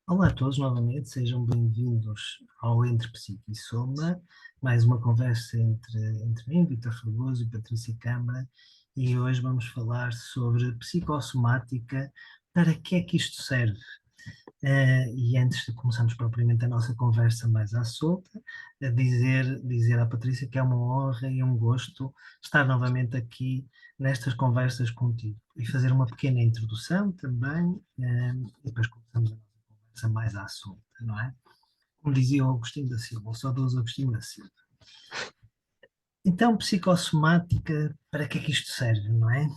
Olá a todos novamente, sejam bem-vindos ao Entre Psique e Soma, mais uma conversa entre mim, Vítor Fragoso e Patrícia Câmara, e hoje vamos falar sobre psicossomática, para que é que isto serve? E antes de começarmos propriamente a nossa conversa mais à solta, dizer à Patrícia que é uma honra e um gosto estar novamente aqui nestas conversas contigo e fazer uma pequena introdução também, e depois começamos a nossa conversa mais à solta, não é? Como dizia o Agostinho da Silva, o saudoso Agostinho da Silva. Então, psicossomática, para que é que isto serve, não é?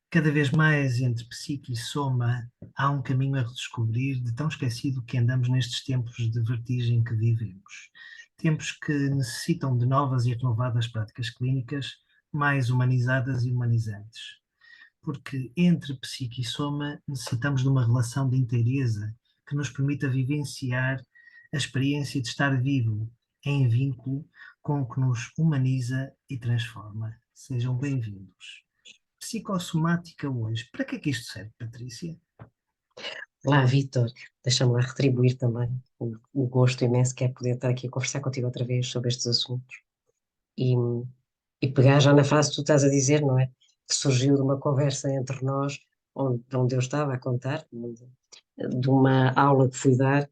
Cada vez mais entre psique e soma há um caminho a redescobrir de tão esquecido que andamos nestes tempos de vertigem que vivemos. Tempos que necessitam de novas e renovadas práticas clínicas mais humanizadas e humanizantes. Porque entre psique e soma necessitamos de uma relação de inteireza que nos permita vivenciar a experiência de estar vivo em vínculo com o que nos humaniza e transforma. Sejam bem-vindos. Psicossomática hoje. Para que é que isto serve, Patrícia? Olá, Vítor. Deixa-me lá retribuir também o gosto imenso que é poder estar aqui a conversar contigo outra vez sobre estes assuntos e, e pegar já na frase que tu estás a dizer, não é? Que surgiu de uma conversa entre nós, onde eu estava a contar, de uma aula que fui dar,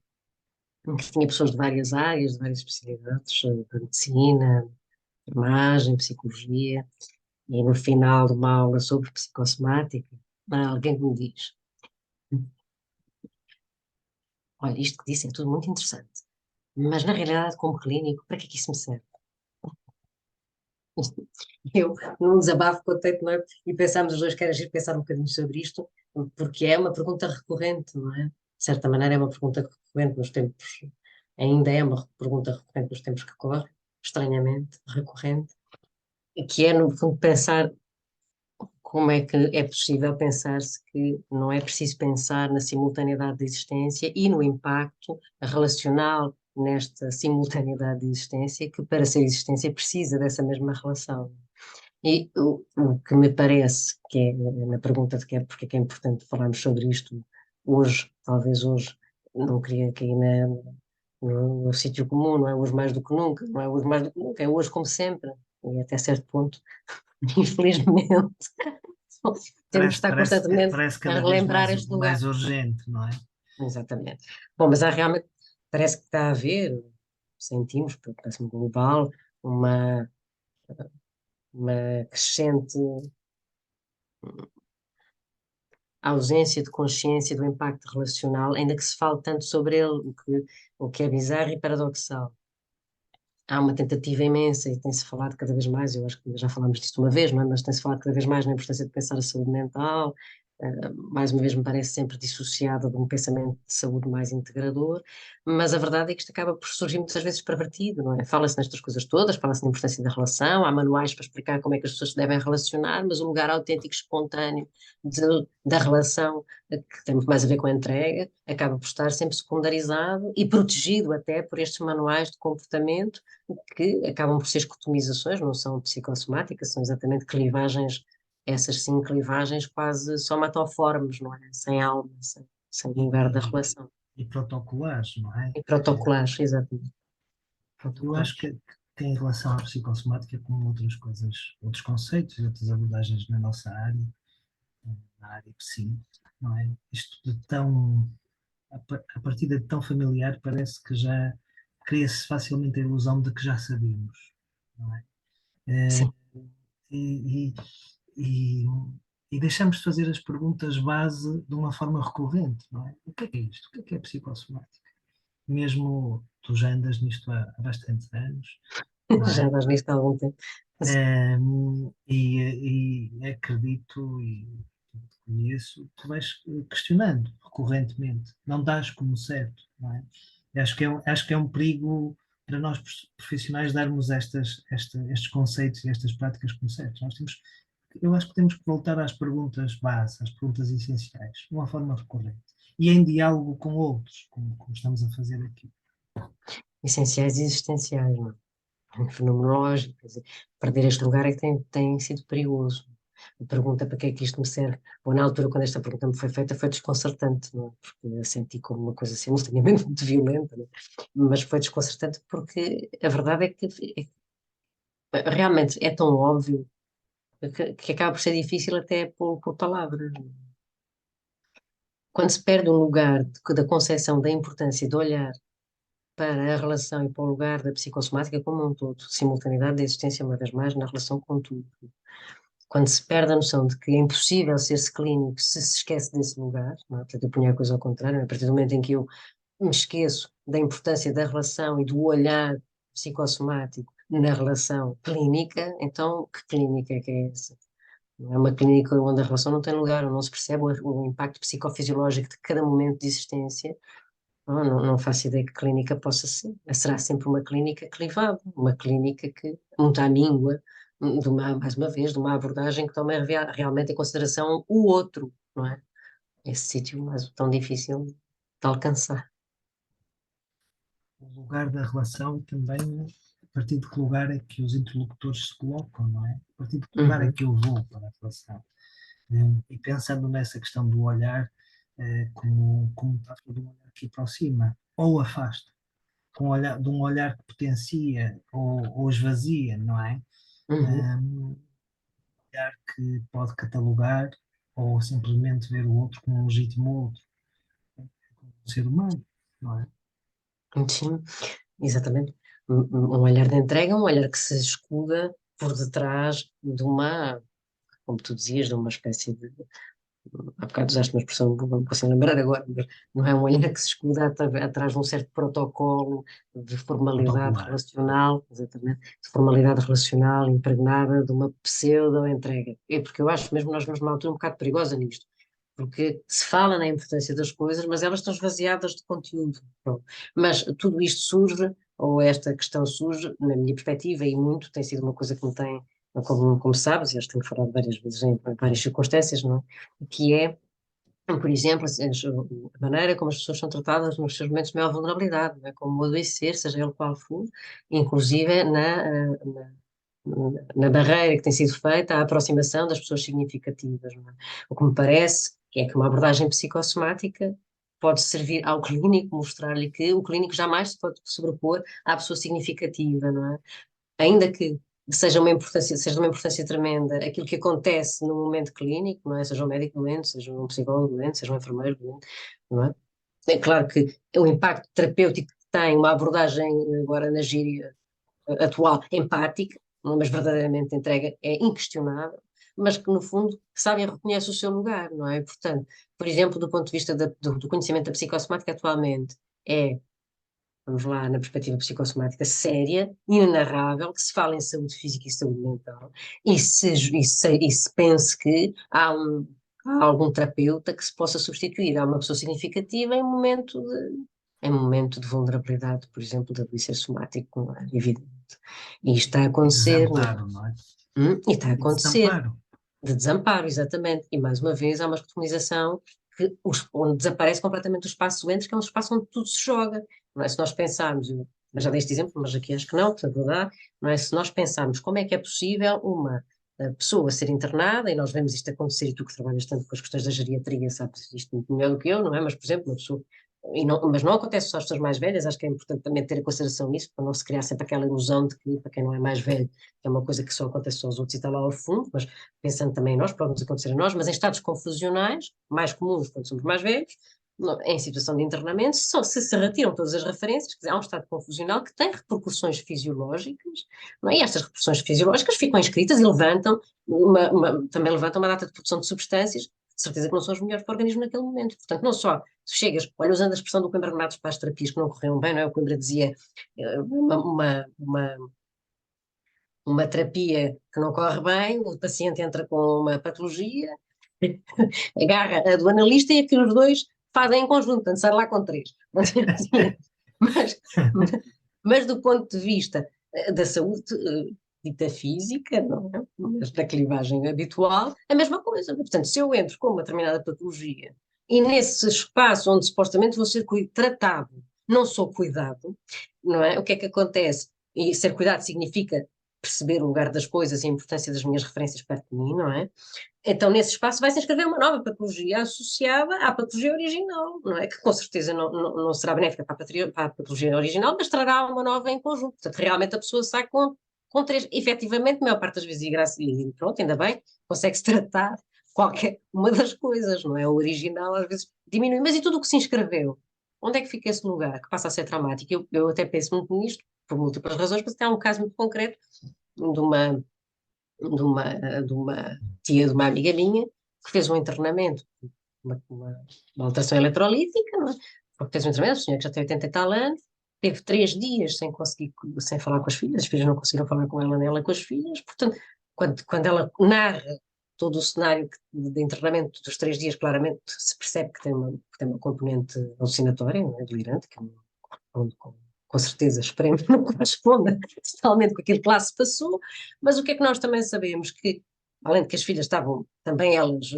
em que tinha pessoas de várias áreas, de várias especialidades, da medicina, enfermagem, psicologia, e no final de uma aula sobre psicossomática, há alguém que me diz: olha, isto que disse é tudo muito interessante. Mas, na realidade, como clínico, para que é que isso me serve? Eu, num desabafo, contei-te, não é? E pensámos os dois que era giro pensar um bocadinho sobre isto, porque é uma pergunta recorrente, não é? De certa maneira, é uma pergunta recorrente nos tempos, ainda é uma pergunta recorrente nos tempos que correm, estranhamente recorrente, e que é, no fundo, pensar como é que é possível pensar-se que não é preciso pensar na simultaneidade de existência e no impacto relacional nesta simultaneidade de existência, que para ser existência precisa dessa mesma relação. E o que me parece que é, na pergunta de que é, porque é que é importante falarmos sobre isto hoje, talvez hoje, não queria cair no sítio comum, não é hoje mais do que nunca, não é hoje mais do que nunca, é hoje como sempre, e até certo ponto, infelizmente. Temos de Parece, estar parece, constantemente parece a cada vez relembrar mais, este lugar. mais urgente, não é? Exatamente. Bom, mas há realmente, parece que está a haver, sentimos, parece-me global, uma, uma crescente ausência de consciência do impacto relacional, ainda que se fale tanto sobre ele, o que é bizarro e paradoxal. Há uma tentativa imensa e tem-se falado cada vez mais, eu acho que já falámos disto uma vez, não é? Mas tem-se falado cada vez mais na importância de pensar a saúde mental, mais uma vez me parece sempre dissociada de um pensamento de saúde mais integrador, mas a verdade é que isto acaba por surgir muitas vezes pervertido, não é? Fala-se nestas coisas todas, fala-se na importância da relação, há manuais para explicar como é que as pessoas se devem relacionar, mas o lugar autêntico, espontâneo da relação, que tem muito mais a ver com a entrega, acaba por estar sempre secundarizado e protegido até por estes manuais de comportamento que acabam por ser escutomizações, não são psicossomáticas, são exatamente clivagens, essas sim, clivagens quase somatoformes, não é? Sem alma, sem E, lugar da e, relação. e protocolares, não é? E protocolares, exatamente, Eu acho protocolares. que tem relação à psicossomática com outras coisas, outros conceitos e outras abordagens na nossa área, na área psi, não é? Isto de tão, a partir de tão familiar, parece que já cria-se facilmente a ilusão de que já sabemos, não é? Eh, Sim, e, e, e, e deixamos de fazer as perguntas base de uma forma recorrente, não é? O que é isto? O que é psicossomática? Mesmo tu já andas nisto há bastantes anos, não já é? dás nisto há algum tempo. E acredito e conheço, tu vais questionando recorrentemente, não dás como certo, não é? E acho que é um perigo para nós profissionais darmos estes conceitos e estas práticas como certos. Eu acho que temos que voltar às perguntas básicas, às perguntas essenciais, de uma forma recorrente. E em diálogo com outros, como estamos a fazer aqui. Essenciais e existenciais, não é? Fenomenológicas. Perder este lugar é que tem sido perigoso. A pergunta para que é que isto me serve? Ou na altura, quando esta pergunta me foi feita, foi desconcertante, não é? Porque eu senti como uma coisa simultaneamente muito violenta, não é? Mas foi desconcertante porque a verdade é que realmente é tão óbvio que acaba por ser difícil até por palavras. Quando se perde um lugar da concepção da importância de olhar para a relação e para o lugar da psicossomática como um todo, simultaneidade da existência, uma vez mais, na relação com tudo. Quando se perde a noção de que é impossível ser-se clínico se esquece desse lugar, não é? Portanto, eu ponho a coisa ao contrário, a partir do momento em que eu me esqueço da importância da relação e do olhar psicossomático na relação clínica, então que clínica é que é essa? Não é uma clínica onde a relação não tem lugar, onde não se percebe o impacto psicofisiológico de cada momento de existência. Não faço ideia que clínica possa ser. Será sempre uma clínica clivada, uma clínica que, muito à míngua, mais uma vez, de uma abordagem que toma realmente em consideração o outro, não é? Esse sítio mais tão difícil de alcançar. O lugar da relação também, a partir de que lugar é que os interlocutores se colocam, não é? A partir de que lugar é Uhum, que eu vou para a relação? E pensando nessa questão do olhar, como está de um olhar que aproxima ou afasta, de um olhar que potencia ou esvazia, não é? uhum. Um olhar que pode catalogar ou simplesmente ver o outro como um legítimo outro, como um ser humano, não é? Sim, exatamente. Um olhar de entrega, um olhar que se escuda por detrás de uma, como tu dizias, de uma espécie de. Há bocado usaste uma expressão, não me consigo lembrar agora, mas não é um olhar que se escuda atrás de um certo protocolo de formalidade Protocolar. relacional, exatamente, de formalidade relacional impregnada de uma pseudo-entrega. É porque eu acho mesmo nós vamos numa altura um bocado perigosa nisto, porque se fala na importância das coisas, mas elas estão esvaziadas de conteúdo. Pronto. Mas tudo isto surge, ou esta questão surge, na minha perspectiva, e muito, tem sido uma coisa que me tem, como sabes, e acho que tenho falado várias vezes em várias circunstâncias, não é? Que é, por exemplo, a maneira como as pessoas são tratadas nos seus momentos de maior vulnerabilidade, não é? Como o adoecer, seja ele qual for, inclusive na barreira que tem sido feita à aproximação das pessoas significativas, não é? O que me parece é que uma abordagem psicossomática pode servir ao clínico, mostrar-lhe que o clínico jamais se pode sobrepor à pessoa significativa, não é? Ainda que seja de uma importância tremenda aquilo que acontece no momento clínico, não é? Seja um médico doente, seja um psicólogo doente, seja um enfermeiro doente, não é? É claro que o impacto terapêutico que tem uma abordagem, agora na gíria atual, empática, mas verdadeiramente entrega, é inquestionável, mas que no fundo sabe e reconhece o seu lugar, não é? Portanto, por exemplo, do ponto de vista do conhecimento da psicossomática atualmente, é, vamos lá, na perspectiva psicossomática séria, inenarrável, que se fala em saúde física e saúde mental, e se pense que há algum terapeuta que se possa substituir a uma pessoa significativa em momento de vulnerabilidade, por exemplo, de vício somático, não é evidente. E isto está a E acontecer, não é? desamparo, não é? E está a E acontecer, desamparo. de desamparo, exatamente. E mais uma vez há uma precomunização onde desaparece completamente o espaço doentes, que é um espaço onde tudo se joga. Não é? Se nós pensarmos, mas já dei este exemplo, mas aqui acho que não, portanto vou dar, não é? Se nós pensarmos como é que é possível uma pessoa ser internada, e nós vemos isto acontecer, e tu que trabalhas tanto com as questões da geriatria, sabes isto muito melhor do que eu, não é? Mas, por exemplo, uma pessoa mas não acontece só às pessoas mais velhas, acho que é importante também ter em consideração isso, para não se criar sempre aquela ilusão de que, para quem não é mais velho, é uma coisa que só acontece só aos outros e está lá ao fundo, mas pensando também em nós, pode nos acontecer a nós, mas em estados confusionais, mais comuns quando somos mais velhos, em situação de internamento, só se retiram todas as referências, quer dizer, há um estado confusional que tem repercussões fisiológicas, não é? E estas repercussões fisiológicas ficam inscritas e também levantam uma data de produção de substâncias, de certeza que não são os melhores para o organismo naquele momento. Portanto, não só se chegas, olha, usando a expressão do Coimbra Renatos para as terapias que não correram bem, não é? O Coimbra dizia uma terapia que não corre bem, o paciente entra com uma patologia, agarra a do analista e aqueles dois fazem em conjunto, portanto sai lá com três. Mas, mas do ponto de vista da saúde dita física, não é? Mas da clivagem habitual, a mesma coisa. Portanto, se eu entro com uma determinada patologia e nesse espaço onde supostamente vou ser tratado, não sou cuidado, não é? O que é que acontece? E ser cuidado significa perceber o lugar das coisas e a importância das minhas referências perto de mim, não é? Então, nesse espaço vai-se inscrever uma nova patologia associada à patologia original, não é? Que com certeza não será benéfica para a patologia original, mas trará uma nova em conjunto. Portanto, realmente a pessoa sai com três. Efetivamente, a maior parte das vezes, e pronto, ainda bem, consegue-se tratar qualquer uma das coisas, não é? O original às vezes diminui. Mas e tudo o que se inscreveu? Onde é que fica esse lugar que passa a ser traumático? Eu até penso muito nisto, por múltiplas razões, mas até há um caso muito concreto de uma de uma tia de uma amiga minha que fez um internamento, uma alteração eletrolítica, não é? Porque fez um internamento, o senhor que já tem 80 e tal anos, teve 3 dias sem falar com as filhas não conseguiram falar com ela, nem ela com as filhas, portanto, quando ela narra todo o cenário de internamento dos 3 dias, claramente se percebe que tem uma componente alucinatória, não é? Delirante, que com certeza, esperemos que não corresponda totalmente com aquilo que lá se passou, mas o que é que nós também sabemos? Que, além de que as filhas estavam também elas,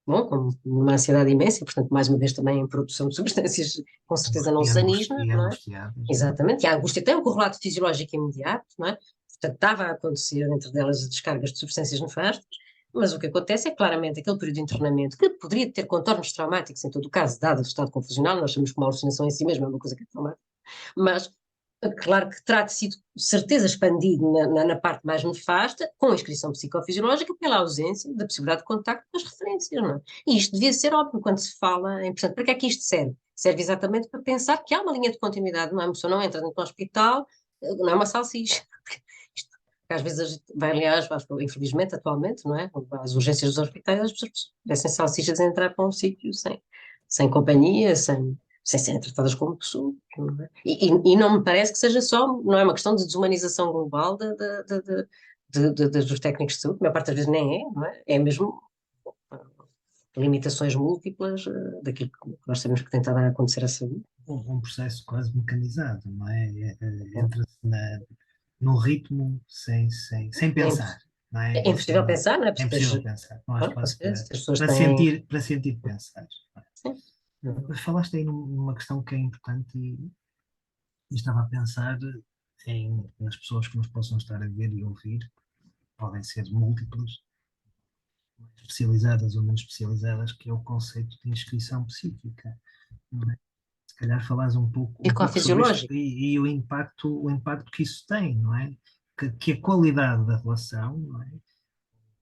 bom, com uma ansiedade imensa, e portanto, mais uma vez também em produção de substâncias, com certeza não sanígenas, não é? Angustiadas. Exatamente, e a angústia tem um correlato fisiológico imediato, não é? Portanto, estava a acontecer entre delas descargas de substâncias nefastas, mas o que acontece é que, claramente, aquele período de internamento, que poderia ter contornos traumáticos, em todo o caso, dado o estado confusional, nós sabemos que uma alucinação em si mesma é uma coisa que é traumática, mas claro que terá sido, certeza, expandido na parte mais nefasta, com a inscrição psicofisiológica, pela ausência da possibilidade de contacto com as referências, não é? E isto devia ser óbvio quando se fala em, portanto, para que é que isto serve? Serve exatamente para pensar que há uma linha de continuidade, não é? A pessoa não entra dentro do hospital, não é uma salsicha. Isto, às vezes a gente vai, aliás, infelizmente, atualmente, não é? As urgências dos hospitais, as pessoas parecem salsichas a entrar para um sítio sem companhia, sem serem tratadas como pessoas, não é? E não me parece que seja só, não é uma questão de desumanização global dos técnicos de saúde, a maior parte das vezes nem é, não é? É mesmo limitações múltiplas daquilo que nós sabemos que tem estado a acontecer à saúde. Um processo quase mecanizado, não é? Entra-se num ritmo sem É, pensar, não é? é impossível pensar, não é? É Porque impossível pensar, não há claro, com espaço certeza, as pessoas para têm. sentir pensar. Sim. Mas falaste aí numa questão que é importante e estava a pensar nas pessoas que nos possam estar a ver e ouvir, podem ser múltiplas, mais especializadas ou menos especializadas, que é o conceito de inscrição psíquica, não é? Se calhar falares um pouco sobre isto Ecofisiológico. e o impacto que isso tem, não é? Que a qualidade da relação, não é?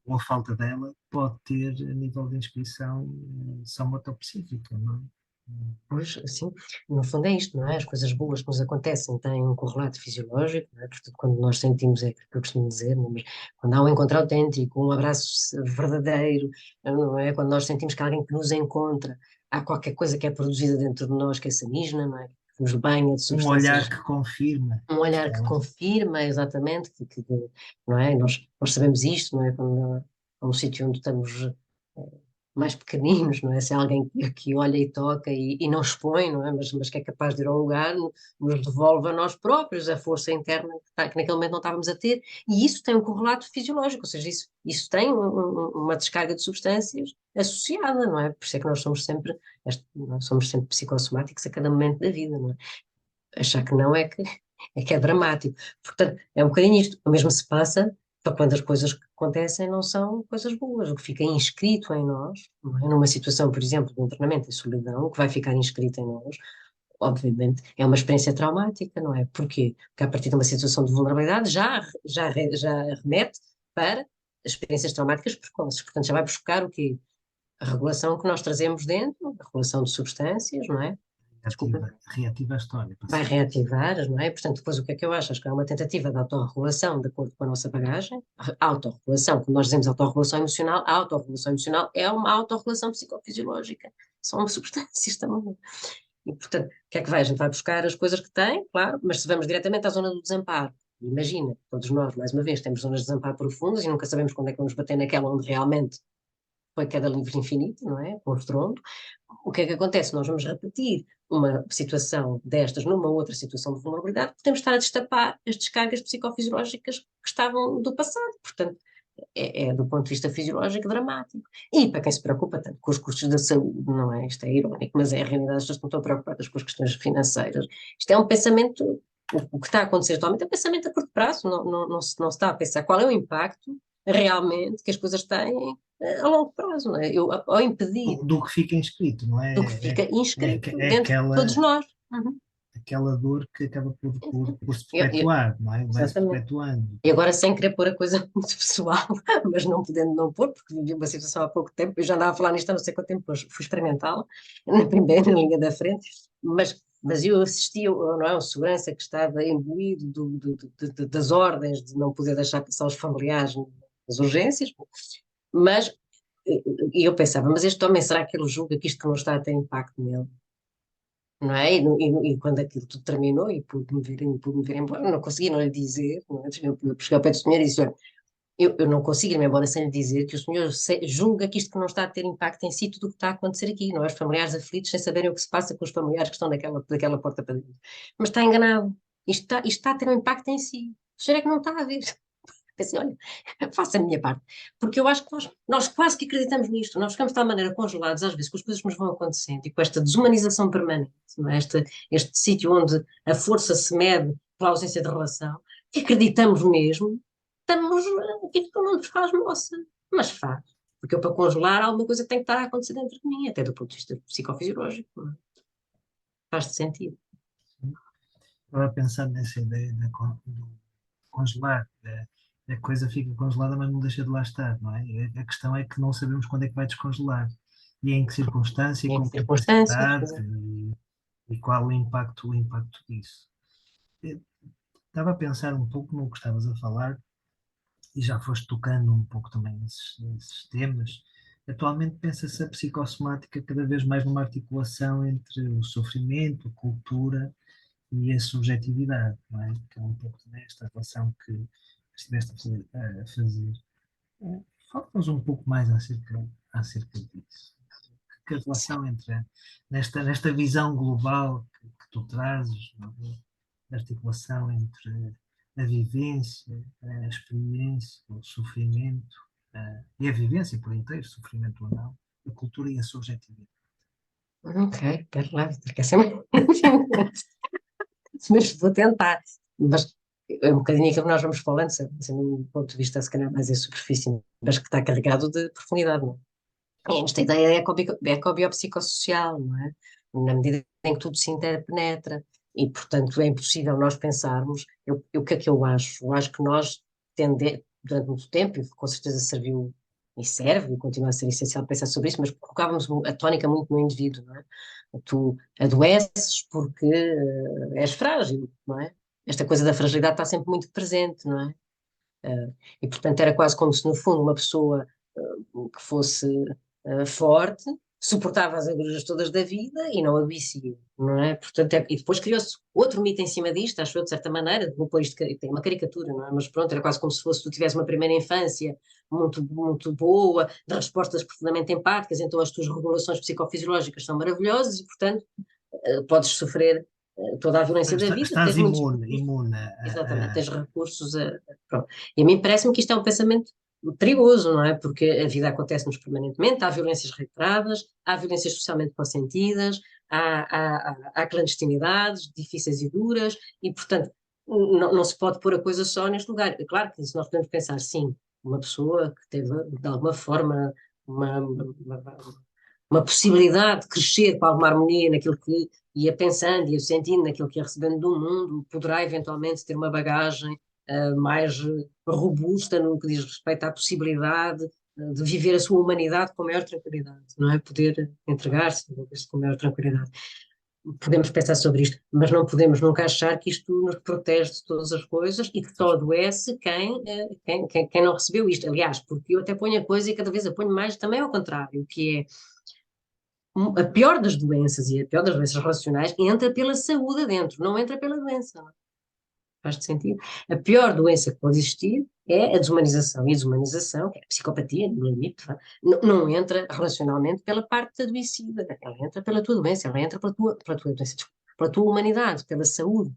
Ou a falta dela pode ter a nível de inscrição somatospecífica, não é? Pois, assim, no fundo é isto, não é? As coisas boas que nos acontecem têm um correlato fisiológico, não é? Portanto, quando nós sentimos, é aquilo que eu costumo dizer, não é? Mas quando há um encontro autêntico, um abraço verdadeiro, não é? Quando nós sentimos que há alguém que nos encontra, há qualquer coisa que é produzida dentro de nós que é sanígena, não é? Que nos banha de Um olhar substâncias, que confirma. um olhar que confirma exatamente, não é? Nós sabemos isto, não é? Quando há um sítio onde estamos mais pequeninos, não é? Se há alguém que olha e toca e não expõe, não é? Mas que é capaz de ir a um lugar, nos devolve a nós próprios a força interna que naquele momento não estávamos a ter, e isso tem um correlato fisiológico, ou seja, isso tem uma descarga de substâncias associada, não é? Por isso é que nós somos sempre psicossomáticos a cada momento da vida, não é? Achar que não é que é dramático. Portanto, é um bocadinho isto. O mesmo se passa para quando as coisas que acontecem não são coisas boas. O que fica inscrito em nós, não é? Numa situação, por exemplo, de um treinamento em solidão, o que vai ficar inscrito em nós, obviamente, é uma experiência traumática, não é? Porquê? Porque a partir de uma situação de vulnerabilidade já remete para experiências traumáticas precoces. Portanto, já vai buscar o quê? A regulação que nós trazemos dentro, a regulação de substâncias, não é? Desculpa, Reativa a história. vai reativar, não é? Portanto, depois o que é que eu acho? Acho que é uma tentativa de autorregulação de acordo com a nossa bagagem. A autorregulação, quando nós dizemos a autorregulação emocional é uma autorregulação psicofisiológica. São substâncias também. E, portanto, o que é que vai? A gente vai buscar as coisas que tem, claro, mas se vamos diretamente à zona do desamparo, imagina, todos nós, mais uma vez, temos zonas de desamparo profundas e nunca sabemos quando é que vamos bater naquela onde realmente foi queda livre infinita, não é? Com estrondo. O que é que acontece? Nós vamos repetir uma situação destas numa outra situação de vulnerabilidade, podemos estar a destapar as descargas psicofisiológicas que estavam do passado. Portanto, do ponto de vista fisiológico dramático. E para quem se preocupa tanto com os custos da saúde, não é? Isto é irónico, mas é a realidade, as pessoas não estão preocupadas com as questões financeiras. Isto é um pensamento o que está a acontecer atualmente é pensamento a curto prazo, não se está a pensar qual é o impacto realmente que as coisas têm a longo prazo, não é? Eu, ao impedir do que fica inscrito, não do que é? fica inscrito É dentro de todos aquela, nós. Uhum. aquela dor que acaba por se Eu- perpetuar, não é? Vai-se exatamente. perpetuando. E agora, sem querer pôr a coisa muito pessoal, mas não podendo não pôr, porque vivi uma situação há pouco tempo, eu já andava a falar nisto há não sei quanto tempo, hoje fui experimentá-la, na primeira linha da frente, mas eu assisti, não é, um segurança que estava imbuído das ordens de não poder deixar passar os familiares nas urgências, mas e eu pensava, mas este homem, será que ele julga que isto não está a ter impacto nele? Não é? E quando aquilo tudo terminou e pude-me vir embora, não consegui não lhe dizer, não é? Eu cheguei ao pé do senhor e disse, olha, eu não consigo ir-me embora sem lhe dizer que o senhor julga que isto não está a ter impacto em si, tudo o que está a acontecer aqui, não é? Os familiares aflitos sem saberem o que se passa com os familiares que estão daquela porta para dentro. Mas está enganado. Isto está a ter um impacto em si. O senhor é que não está a ver. Pensei, olha, faça a minha parte. Porque eu acho que nós quase que acreditamos nisto. Nós ficamos de tal maneira congelados, às vezes, com as coisas que nos vão acontecendo e com esta desumanização permanente, não é? Este sítio onde a força se mede pela ausência de relação, que acreditamos mesmo, estamos, que isto não nos faz moça. Mas faz. Porque eu, para congelar, há alguma coisa que tem que estar a acontecer dentro de mim, até do ponto de vista psicofisiológico. Não é? Faz sentido. Estava a pensar nessa ideia do congelar. A coisa fica congelada, mas não deixa de lá estar, não é? A questão é que não sabemos quando é que vai descongelar e em que circunstância e Em com que que circunstâncias? intensidade e qual o impacto disso. Eu estava a pensar um pouco no que estavas a falar e já foste tocando um pouco também nesses temas. Atualmente pensa-se a psicossomática cada vez mais numa articulação entre o sofrimento, a cultura e a subjetividade, não é? Que é um pouco também esta relação que estiveste a fazer. Fala-nos um pouco mais acerca disso. Que a relação entre, nesta visão global que tu trazes, não é? A articulação entre a vivência, a experiência, o sofrimento, e a vivência por inteiro, sofrimento ou não, a cultura e a subjetividade. Ok, espera lá, porque essa é uma... mas vou tentar. Mas é um bocadinho aquilo que nós vamos falando, assim, num ponto de vista, se calhar, mais em superfície, mas que está carregado de profundidade, não é? E esta ideia é ecobiopsicossocial, não é? Na medida em que tudo se interpenetra. E, portanto, é impossível nós pensarmos. O que é que eu acho? Eu acho que nós durante muito tempo, e com certeza serviu e serve, e continua a ser essencial pensar sobre isso, mas colocávamos a tónica muito no indivíduo, não é? Tu adoeces porque és frágil, não é? Esta coisa da fragilidade está sempre muito presente, não é? E, portanto, era quase como se, no fundo, uma pessoa que fosse forte suportava as agruras todas da vida e não adoecia, não é? Portanto, e depois criou-se outro mito em cima disto, acho eu, de certa maneira, vou pôr isto, tem uma caricatura, não é? Mas pronto, era quase como se fosse tu tivesse uma primeira infância muito boa, de respostas profundamente empáticas, então as tuas regulações psicofisiológicas são maravilhosas e, portanto, podes sofrer toda a violência da vida, Estás tens muitos imune exatamente, tens recursos pronto. E a mim parece-me que isto é um pensamento perigoso, não é? Porque a vida acontece-nos permanentemente, há violências reiteradas, há violências socialmente consentidas, há clandestinidades difíceis e duras, e, portanto, não se pode pôr a coisa só neste lugar. É claro que se nós podemos pensar, sim, uma pessoa que teve, de alguma forma, uma, uma, uma possibilidade de crescer com alguma harmonia naquilo que ia pensando, ia sentindo, naquilo que ia recebendo do mundo, poderá eventualmente ter uma bagagem mais robusta no que diz respeito à possibilidade de viver a sua humanidade com maior tranquilidade, não é? Poder entregar-se, desenvolver-se com maior tranquilidade. Podemos pensar sobre isto, mas não podemos nunca achar que isto nos protege de todas as coisas e que só adoece quem não recebeu isto. Aliás, porque eu até ponho a coisa e cada vez a ponho mais também ao contrário, que é a pior das doenças e a pior das doenças relacionais entra pela saúde adentro, não entra pela doença. Faz-te sentido? A pior doença que pode existir é a desumanização. E a desumanização, que é a psicopatia, no limite, não entra relacionalmente pela parte adoecida. Ela entra pela tua doença, ela entra pela tua doença, pela tua humanidade, pela saúde.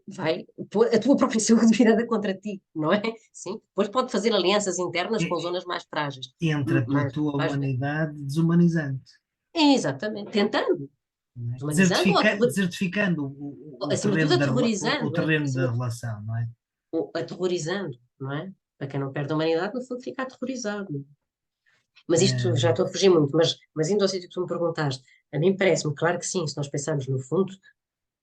Vai pôr a tua própria saúde virada contra ti, não é? Sim. Depois pode fazer alianças internas com zonas mais frágeis. Entra pela Mas tua vais ver. humanidade desumanizante. Exatamente, tentando. não é? Desumanizando Desertificando o acima de tudo, terreno o aterrorizando, terreno da relação, não é? aterrorizando, não é? Para quem não perde a humanidade, no fundo fica aterrorizado. Mas isto já Eh, estou a fugir muito, mas indo ao sítio que tu me perguntaste, a mim parece-me, claro que sim, se nós pensarmos no fundo,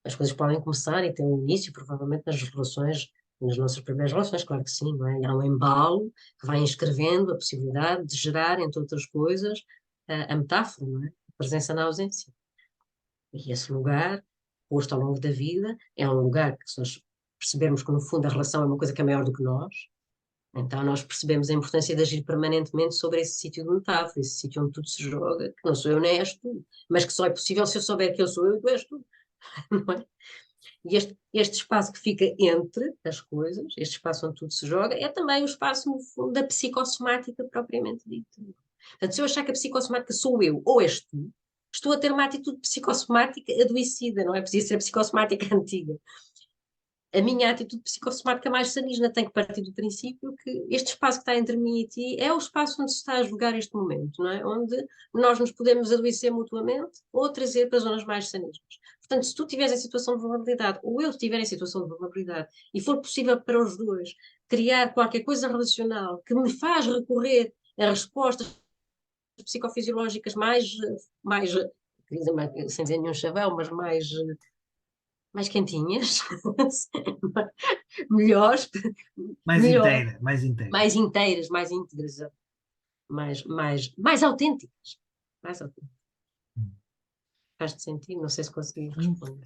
as coisas podem começar e ter um início, provavelmente, nas relações, nas nossas primeiras relações, claro que sim, não é? E há um embalo que vai inscrevendo a possibilidade de gerar, entre outras coisas, a metáfora, não é? A presença na ausência. E esse lugar, posto ao longo da vida, é um lugar que, se nós percebermos que, no fundo, a relação é uma coisa que é maior do que nós, então nós percebemos a importância de agir permanentemente sobre esse sítio de metáfora, esse sítio onde tudo se joga, que não sou eu nem és tu, mas que só é possível se eu souber que eu sou eu e tu és tu, não é? E este espaço que fica entre as coisas, este espaço onde tudo se joga, é também o espaço, no fundo, da psicossomática propriamente dita. Portanto, se eu achar que a psicossomática sou eu ou és tu, estou a ter uma atitude psicossomática adoecida, não é preciso ser psicossomática antiga. A minha atitude psicossomática mais sanígena tem que partir do princípio que este espaço que está entre mim e ti é o espaço onde se está a jogar este momento, não é? Onde nós nos podemos adoecer mutuamente ou trazer para zonas mais sanígenas. Portanto, se tu estiveres em situação de vulnerabilidade ou eu estiver em situação de vulnerabilidade e for possível para os dois criar qualquer coisa relacional que me faz recorrer a respostas psicofisiológicas mais sem dizer nenhum chavão, mas mais quentinhas, melhores, mais melhor, inteira, mais inteira. mais inteiras, mais íntegras, mais autênticas. Mais autênticas. Faz-te sentido? Não sei se consegui Sim, responder.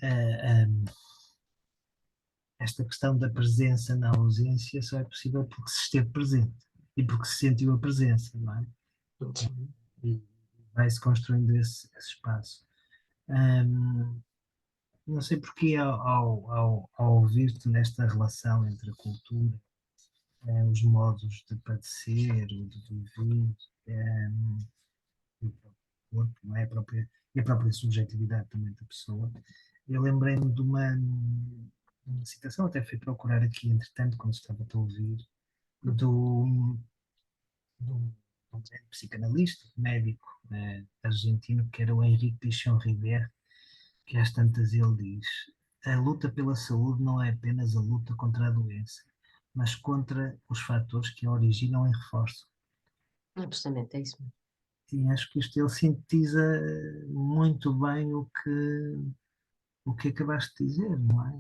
esta questão da presença na ausência só é possível porque se esteve presente e porque se sentiu a presença, não é? E vai-se construindo esse espaço. Hum, não sei porque ao ouvir-te nesta relação entre a cultura, os modos de padecer, o de viver, e o próprio corpo, não é? E a própria subjetividade também da pessoa, eu lembrei-me de uma citação, até fui procurar aqui, entretanto, quando estava a ouvir, do, do grande psicanalista, médico argentino, que era o Henrique Pichon Rivière, que às tantas ele diz: a luta pela saúde não é apenas a luta contra a doença, mas contra os fatores que a originam e reforçam. Absolutamente, é isso mesmo. E acho que isto ele sintetiza muito bem o que acabaste de dizer, não é?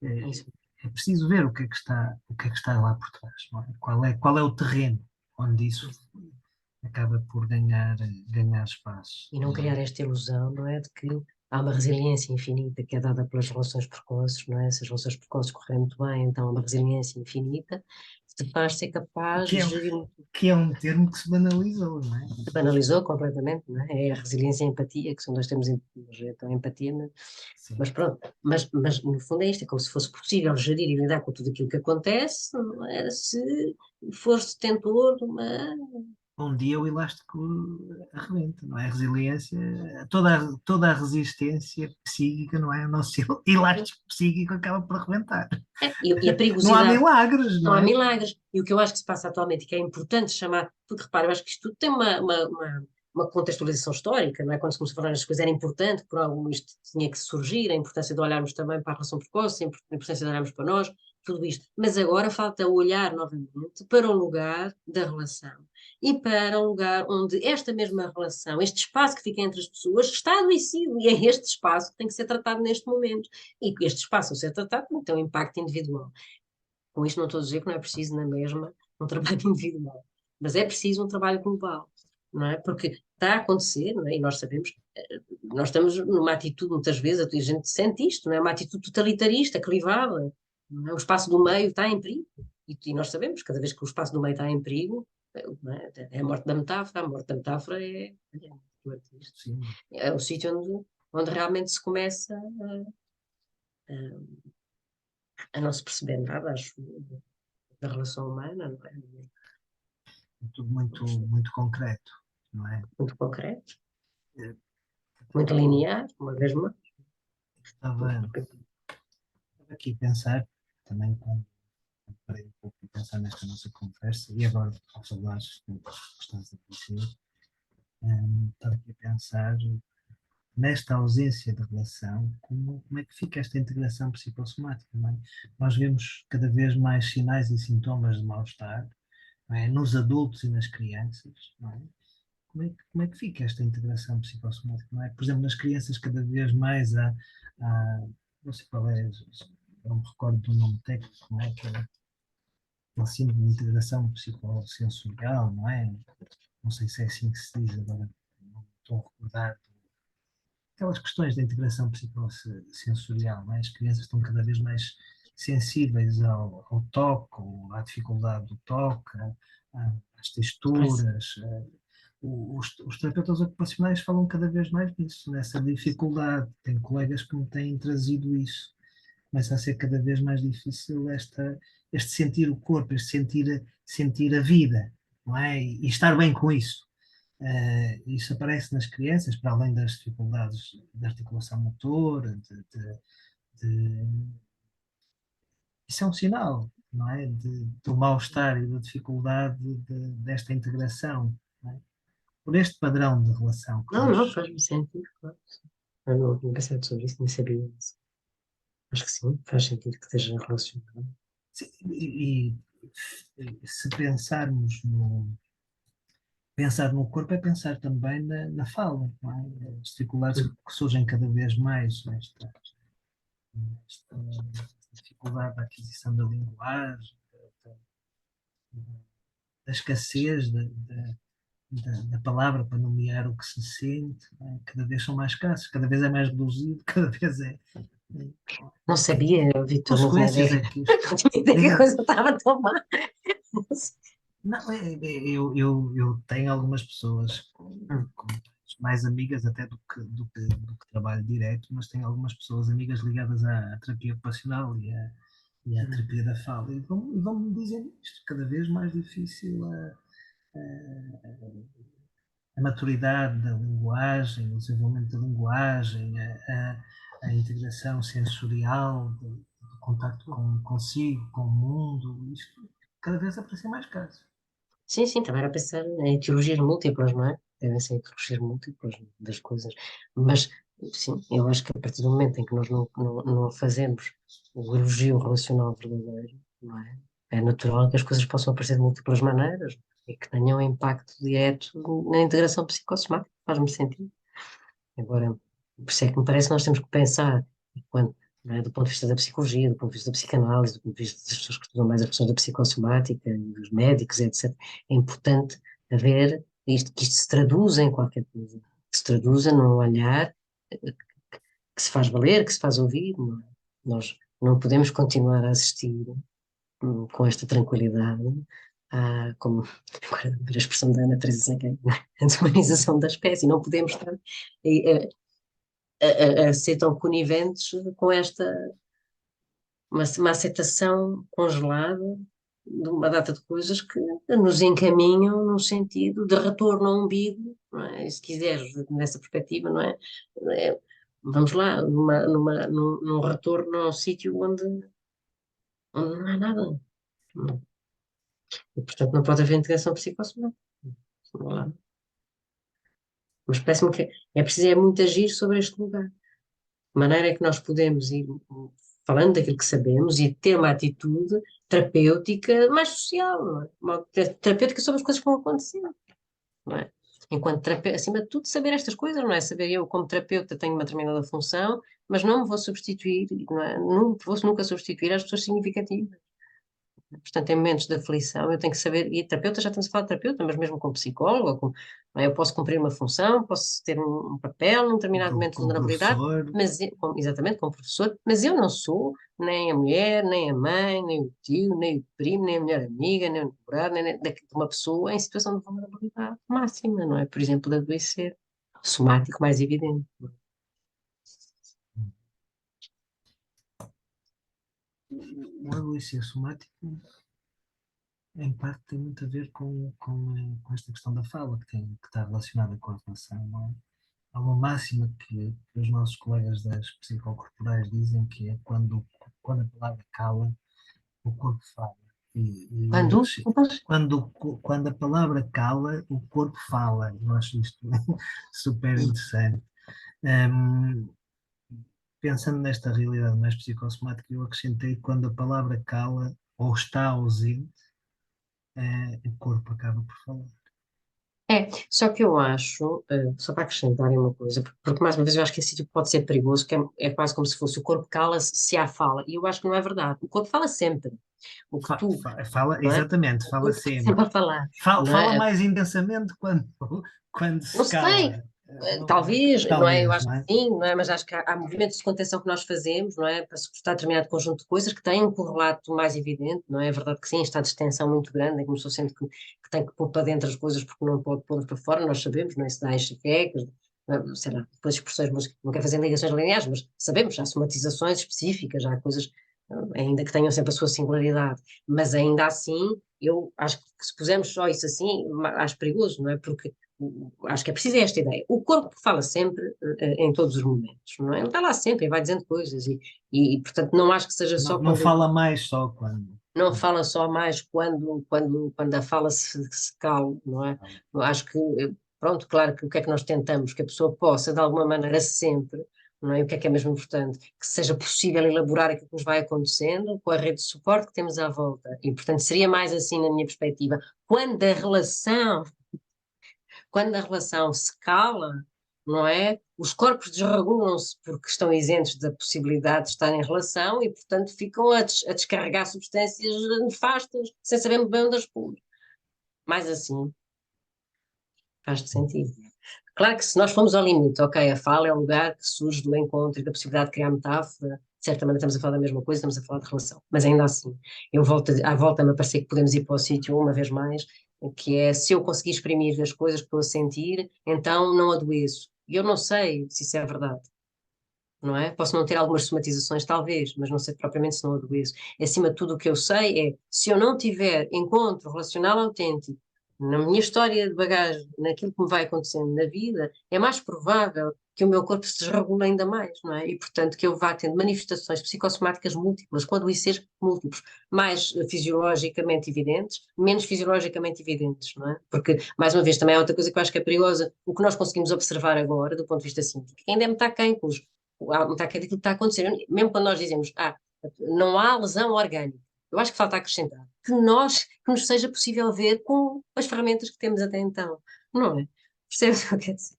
É É, isso é preciso ver o que é que está lá por trás, não é? Qual é o terreno onde isso mesmo. acaba por ganhar espaço, E não não é? criar esta ilusão, não é? De que há uma resiliência infinita que é dada pelas relações precoces, não é? Se as relações precoces correrem muito bem, então há uma resiliência infinita que te faz ser capaz Que de é, gerir. que é um termo que se banalizou, não é? Banalizou completamente, não é? É a resiliência e a empatia, que são dois termos, então empatia, Sim. mas pronto, mas no fundo é isto, é como se fosse possível gerir e lidar com tudo aquilo que acontece, não é? Se fosse detentor de uma. Um dia o elástico arrebenta, não é? A resiliência, toda a resistência psíquica, não é? O nosso elástico psíquico acaba por arrebentar. E a Não há perigosidade, milagres, não não há é? milagres. E o que eu acho que se passa atualmente, e que é importante chamar, porque repara, eu acho que isto tudo tem uma contextualização histórica, não é? Quando se começou a falar nas coisas era importante, por algum isto tinha que surgir, a importância de olharmos também para a relação precoce, a importância de olharmos para nós, tudo isto. Mas agora falta olhar novamente para o lugar da relação e para um lugar onde esta mesma relação, este espaço que fica entre as pessoas, está adoecido e é este espaço que tem que ser tratado neste momento. E que este espaço, ao ser tratado, tem um impacto individual. Com isto não estou a dizer que não é preciso na mesma um trabalho individual, mas é preciso um trabalho global, não é? Porque está a acontecer, não é? E nós sabemos, nós estamos numa atitude, muitas vezes, a gente sente isto, não é? Uma atitude totalitarista, clivada, não é? O espaço do meio está em perigo, e nós sabemos, cada vez que o espaço do meio está em perigo, não é? É a morte da metáfora, a morte da metáfora muito triste. Sim. É o sítio onde realmente se começa a não se perceber nada, acho, da relação humana, não é? É tudo muito concreto, não é? Muito concreto, Eu muito linear, uma vez mais. estava aqui a pensar, também quando parei um pouco a pensar nesta nossa conversa, e agora, ao falares do que estás a dizer, estava aqui a pensar nesta ausência de relação, como é que fica esta integração psicossomática, não é? Nós vemos cada vez mais sinais e sintomas de mal-estar, não é? Nos adultos e nas crianças, não é? Como é que fica esta integração psicossomática, não é? Por exemplo, nas crianças cada vez mais não sei qual é, não me recordo do nome técnico, não é? Que é o síndrome de integração psicossensorial, não é? Não sei se é assim que se diz agora, não estou a recordar. Aquelas questões da integração psicossensorial, não é? As crianças estão cada vez mais sensíveis ao toque, à dificuldade do toque, às Parece. texturas. Os terapeutas ocupacionais falam cada vez mais nisso, nessa dificuldade. Tem colegas que me têm trazido isso. Começa a ser cada vez mais difícil este sentir o corpo, este sentir a vida, não é? E estar bem com isso. Isso aparece nas crianças, para além das dificuldades de articulação motora, isso é um sinal, não é? Do mal-estar e da dificuldade desta integração, não é? Por este padrão de relação que Não, não, nós. faz-me sentido, claro. Eu não tinha pensado sobre isso, nem sabia isso. Acho que sim, faz sentido que esteja relacionado. E se pensar no corpo é pensar também na fala, não é? As dificuldades Hum. que surgem cada vez mais, esta dificuldade da aquisição da linguagem, da, da escassez da palavra para nomear o que se sente, não é? Cada vez são mais escassos, cada vez é mais reduzido, cada vez Não sabia, Vitor, não tinha consequências ideia, é que isto. não tinha ideia que a Diga. coisa estava tão má. Não, eu tenho algumas pessoas Hum, mais amigas até do que trabalho direto, mas tenho algumas pessoas amigas ligadas à terapia ocupacional e à hum. terapia da fala, e vão-me dizer isto, cada vez mais difícil a maturidade da linguagem, o desenvolvimento da linguagem, a integração sensorial, do contacto consigo, com o mundo, isto cada vez aparece mais casos. Sim, sim, também era pensar em etiologias múltiplas, não é? Devem ser etiologias múltiplas das coisas. Mas, sim, eu acho que a partir do momento em que nós não fazemos o elogio relacional verdadeiro, não é? É natural que as coisas possam aparecer de múltiplas maneiras e que tenham impacto direto na integração psicossomática. Faz-me sentido. Agora, por isso é que me parece que nós temos que pensar, quando, não é, do ponto de vista da psicologia, do ponto de vista da psicanálise, do ponto de vista das pessoas que estudam mais a questão da psicossomática, dos médicos, etc. É importante haver isto, que isto se traduza em qualquer coisa, que se traduza num olhar que se faz valer, que se faz ouvir. Não é? Nós não podemos continuar a assistir com esta tranquilidade como agora ver a expressão da Ana Teresa Sanguem, a desumanização da espécie. Não podemos estar a ser tão coniventes com uma aceitação congelada de uma data de coisas que nos encaminham num sentido de retorno ao umbigo, não é? E se quiseres, nessa perspectiva, não é? É, vamos lá, num retorno a um sítio onde não há nada. E, portanto, não pode haver integração psicossomática. Não há. Mas parece-me que é preciso muito agir sobre este lugar. De maneira é que nós podemos ir falando daquilo que sabemos e ter uma atitude terapêutica mais social, não é? Uma terapêutica sobre as coisas que vão acontecendo, não é? Enquanto terapeuta, acima de tudo, saber estas coisas, não é? Saber eu, como terapeuta, tenho uma determinada função, mas não me vou substituir, não é? Não vou nunca substituir as pessoas significativas. Portanto, em momentos de aflição, eu tenho que saber, e terapeuta, já estamos a falar de terapeuta, mas mesmo como psicólogo, não é? Eu posso cumprir uma função, posso ter um papel num determinado momento de Como vulnerabilidade, professor, mas exatamente como professor, mas eu não sou nem a mulher, nem a mãe, nem o tio, nem o primo, nem a melhor amiga, nem o namorado, nem de uma pessoa em situação de vulnerabilidade máxima, não é? Por exemplo, de adoecer, somático mais evidente. o adoecer somático, em parte, tem muito a ver com esta questão da fala, que está relacionada com a relação, não é? Há uma máxima que os nossos colegas das psicocorporais dizem que é quando a palavra cala, o corpo fala. E Quando? eles, quando a palavra cala, o corpo fala. Eu acho isto super interessante. Hum, Pensando nesta realidade mais psicossomática, eu acrescentei quando a palavra cala ou está ausente, o corpo acaba por falar. É, só que eu acho, só para acrescentarem uma coisa, porque mais uma vez eu acho que esse sítio pode ser perigoso, que é quase como se fosse o corpo cala-se se há fala, e eu acho que não é verdade. O corpo fala sempre. O que tu, Fala, não é? exatamente, O fala corpo está sempre. sempre a falar, Fala, não fala é? mais intensamente quando, quando Não se sei, cala. talvez, não é? Eu Talvez, acho não que é? sim, não é? Mas acho que há movimentos de contenção que nós fazemos, não é? Para suportar determinado conjunto de coisas que têm um correlato mais evidente, não é? É verdade que sim, está de extensão muito grande, é como se eu sinto que tem que pôr para dentro as coisas porque não pode pôr para fora, nós sabemos, não é? Isso dá enxaquecas, sei lá, depois expressões, mas não quero fazer ligações lineares, mas sabemos, há somatizações específicas, há coisas, ainda que tenham sempre a sua singularidade, mas ainda assim, eu acho que se pusermos só isso assim, acho perigoso, não é? Porque acho que é preciso esta ideia. O corpo fala sempre, em todos os momentos, não é? Ele está lá sempre e vai dizendo coisas, portanto, não acho que seja Não, só não quando fala mais só quando. não fala só mais quando a fala se cala, não é? Eu acho que, pronto, claro que o que é que nós tentamos? Que a pessoa possa, de alguma maneira, sempre, não é? O que é mesmo importante? Que seja possível elaborar aquilo que nos vai acontecendo com a rede de suporte que temos à volta. E, portanto, seria mais assim, na minha perspectiva, quando a relação quando a relação se cala, não é? Os corpos desregulam-se porque estão isentos da possibilidade de estar em relação e, portanto, ficam a descarregar substâncias nefastas sem saber muito bem onde as pôr. Mais assim, faz de sentido. Claro que se nós formos ao limite, ok, a fala é o lugar que surge do encontro e da possibilidade de criar metáfora, de certa maneira estamos a falar da mesma coisa, estamos a falar de relação. Mas ainda assim, à volta me parecer que podemos ir para o sítio uma vez mais, que é se eu conseguir exprimir as coisas que estou a sentir, então não adoeço. E eu não sei se isso é verdade, não é? Posso não ter algumas somatizações, talvez, mas não sei propriamente se não adoeço. E, acima de tudo, o que eu sei é, se eu não tiver encontro relacional autêntico na minha história de bagagem, naquilo que me vai acontecendo na vida, é mais provável que o meu corpo se desregule ainda mais, não é? E, portanto, que eu vá tendo manifestações psicossomáticas múltiplas, com adoecer múltiplos, mais fisiologicamente evidentes, menos fisiologicamente evidentes, não é? Porque, mais uma vez, também há outra coisa que eu acho que é perigosa, o que nós conseguimos observar agora, do ponto de vista científico, ainda é muito aquém, está aquilo que está a acontecer. Mesmo quando nós dizemos, não há lesão orgânica, eu acho que falta acrescentar que nos seja possível ver com as ferramentas que temos até então. Não é? Percebes o que eu quero dizer?